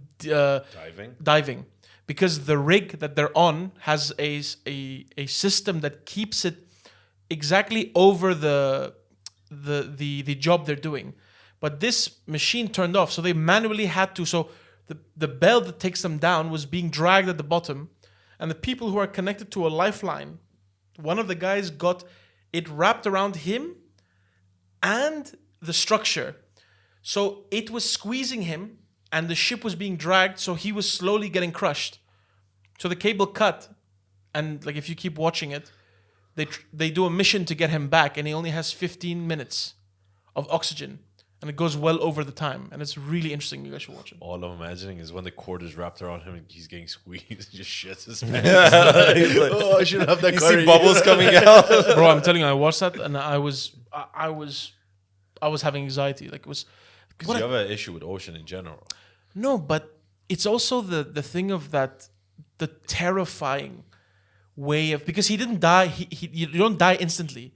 diving because the rig that they're on has a system that keeps it exactly over the job they're doing. But this machine turned off, so they manually had to. So the belt that takes them down was being dragged at the bottom, and the people who are connected to a lifeline, one of the guys got it wrapped around him and the structure. So it was squeezing him, and the ship was being dragged, so he was slowly getting crushed. So the cable cut, and like if you keep watching it, they do a mission to get him back, and he only has 15 minutes of oxygen, and it goes well over the time, and it's really interesting. You guys should watch it. All I'm imagining is when the cord is wrapped around him and he's getting squeezed, just shits his pants. He's like, Oh, I shouldn't have that you car. see bubbles coming out. Bro, I'm telling you, I watched that, and I was having anxiety. Like it was. Because you have an issue with ocean in general. No, but it's also the thing of that, the terrifying way of, because he didn't die. You don't die instantly.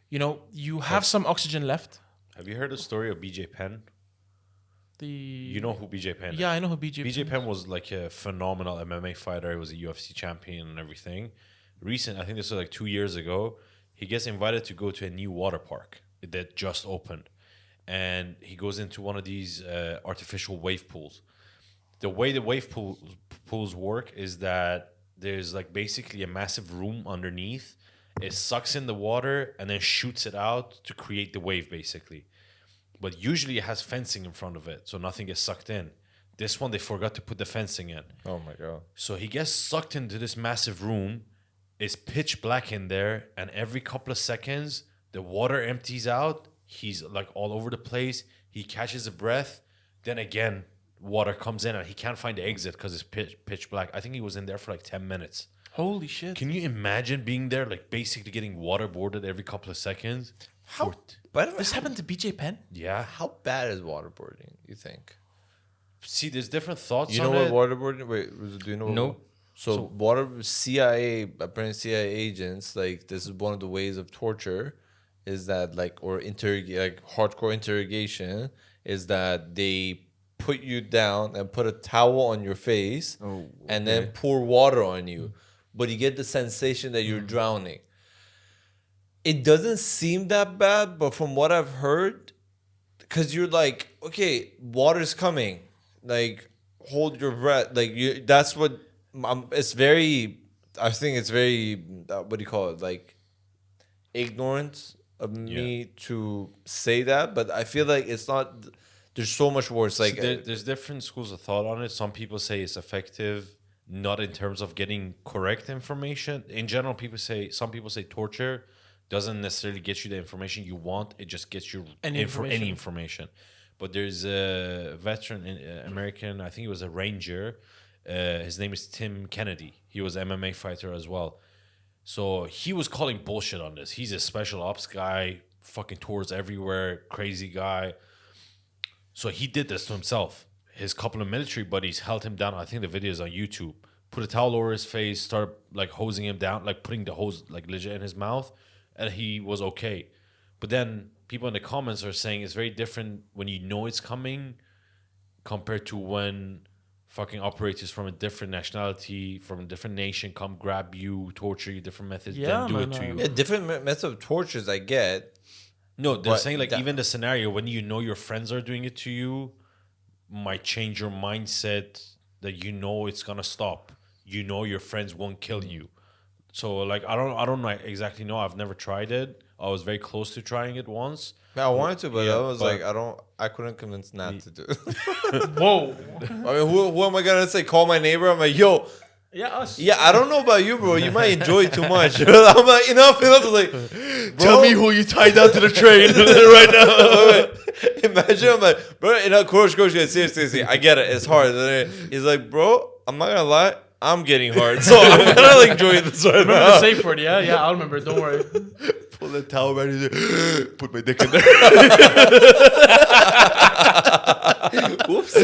You know, you have some oxygen left. Have you heard the story of BJ Penn? You know who BJ Penn is? Yeah, I know who BJ. BJ Penn was like a phenomenal MMA fighter. He was a UFC champion and everything. I think this was like 2 years ago. He gets invited to go to a new water park that just opened. And he goes into one of these artificial wave pools. The way the wave pools work is that there's like basically a massive room underneath. It sucks in the water and then shoots it out to create the wave basically. But usually it has fencing in front of it, so nothing gets sucked in. This one, they forgot to put the fencing in. Oh my god. So he gets sucked into this massive room. It's pitch black in there. And every couple of seconds, the water empties out. He's like all over the place. He catches a breath. Then again, water comes in and he can't find the exit because it's pitch black. I think he was in there for like 10 minutes. Holy shit! Can you imagine being there, like basically getting waterboarded every couple of seconds? But This happened to BJ Penn. Yeah. how bad is waterboarding? You think? See, there's different thoughts You know on what it. waterboarding? Wait, do you know? Nope. So apparently CIA agents, like this is one of the ways of torture, is that like hardcore interrogation is that they put you down and put a towel on your face Oh, and then pour water on you, but you get the sensation that you're drowning. It doesn't seem that bad, but from what I've heard, because you're like, okay, water's coming, like hold your breath, like you. That's what it's very. I think it's very. What do you call it? Like ignorant of me to say that, but I feel like it's not. There's so much worse. Like there's different schools of thought on it. Some people say it's effective, not in terms of getting correct information. In general, some people say torture doesn't necessarily get you the information you want. It just gets you any information. But there's a veteran American, I think he was a ranger. His name is Tim Kennedy. He was an MMA fighter as well. So he was calling bullshit on this. He's a special ops guy, fucking tours everywhere, crazy guy. So he did this to himself. His couple of military buddies held him down. I think the video is on YouTube. Put a towel over his face, started like hosing him down, like putting the hose like legit in his mouth, and he was okay. But then people in the comments are saying it's very different when you know it's coming compared to when fucking operators from a different nationality, from a different nation come grab you, torture you, different methods, then do it to you. Yeah, different methods of tortures I get. No, they're saying like even the scenario when you know your friends are doing it to you might change your mindset that you know it's gonna stop. You know your friends won't kill you. So like I don't exactly know. I've never tried it. I was very close to trying it once. I wanted to, but I was like, I couldn't convince Nat to do it. Whoa. I mean, who am I gonna say? Call my neighbor? I'm like, yo. Yeah, us. Yeah, I don't know about you, bro. You might enjoy it too much. I'm like, enough. I was like, Tell me who you tied down to the train right now. Imagine I'm like, bro, coach, seriously, I get it. It's hard. And then he's like, bro, I'm not gonna lie, I'm getting hard, so I'm gonna like enjoy this right Remember now. the safe word? Yeah, I'll remember. Don't worry. Pull the towel right in there. Put my dick in there. Whoops.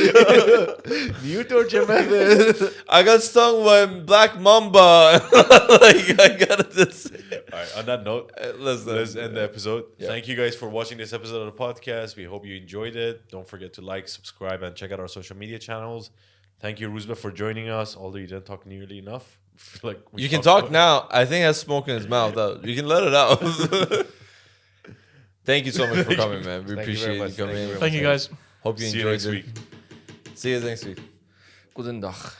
New torture method. I got stung by black mamba. Like I gotta just. All right. On that note, let's end the episode. Yeah. Thank you guys for watching this episode of the podcast. We hope you enjoyed it. Don't forget to like, subscribe, and check out our social media channels. Thank you, Rouzbeh, for joining us. Although you didn't talk nearly enough. Like You can talk now. I think he has smoke in his mouth. You can let it out. Thank you so much for coming, man. We appreciate you coming. Thank you, guys. Hope you See you enjoyed next it. week. See you next week. Goedendag.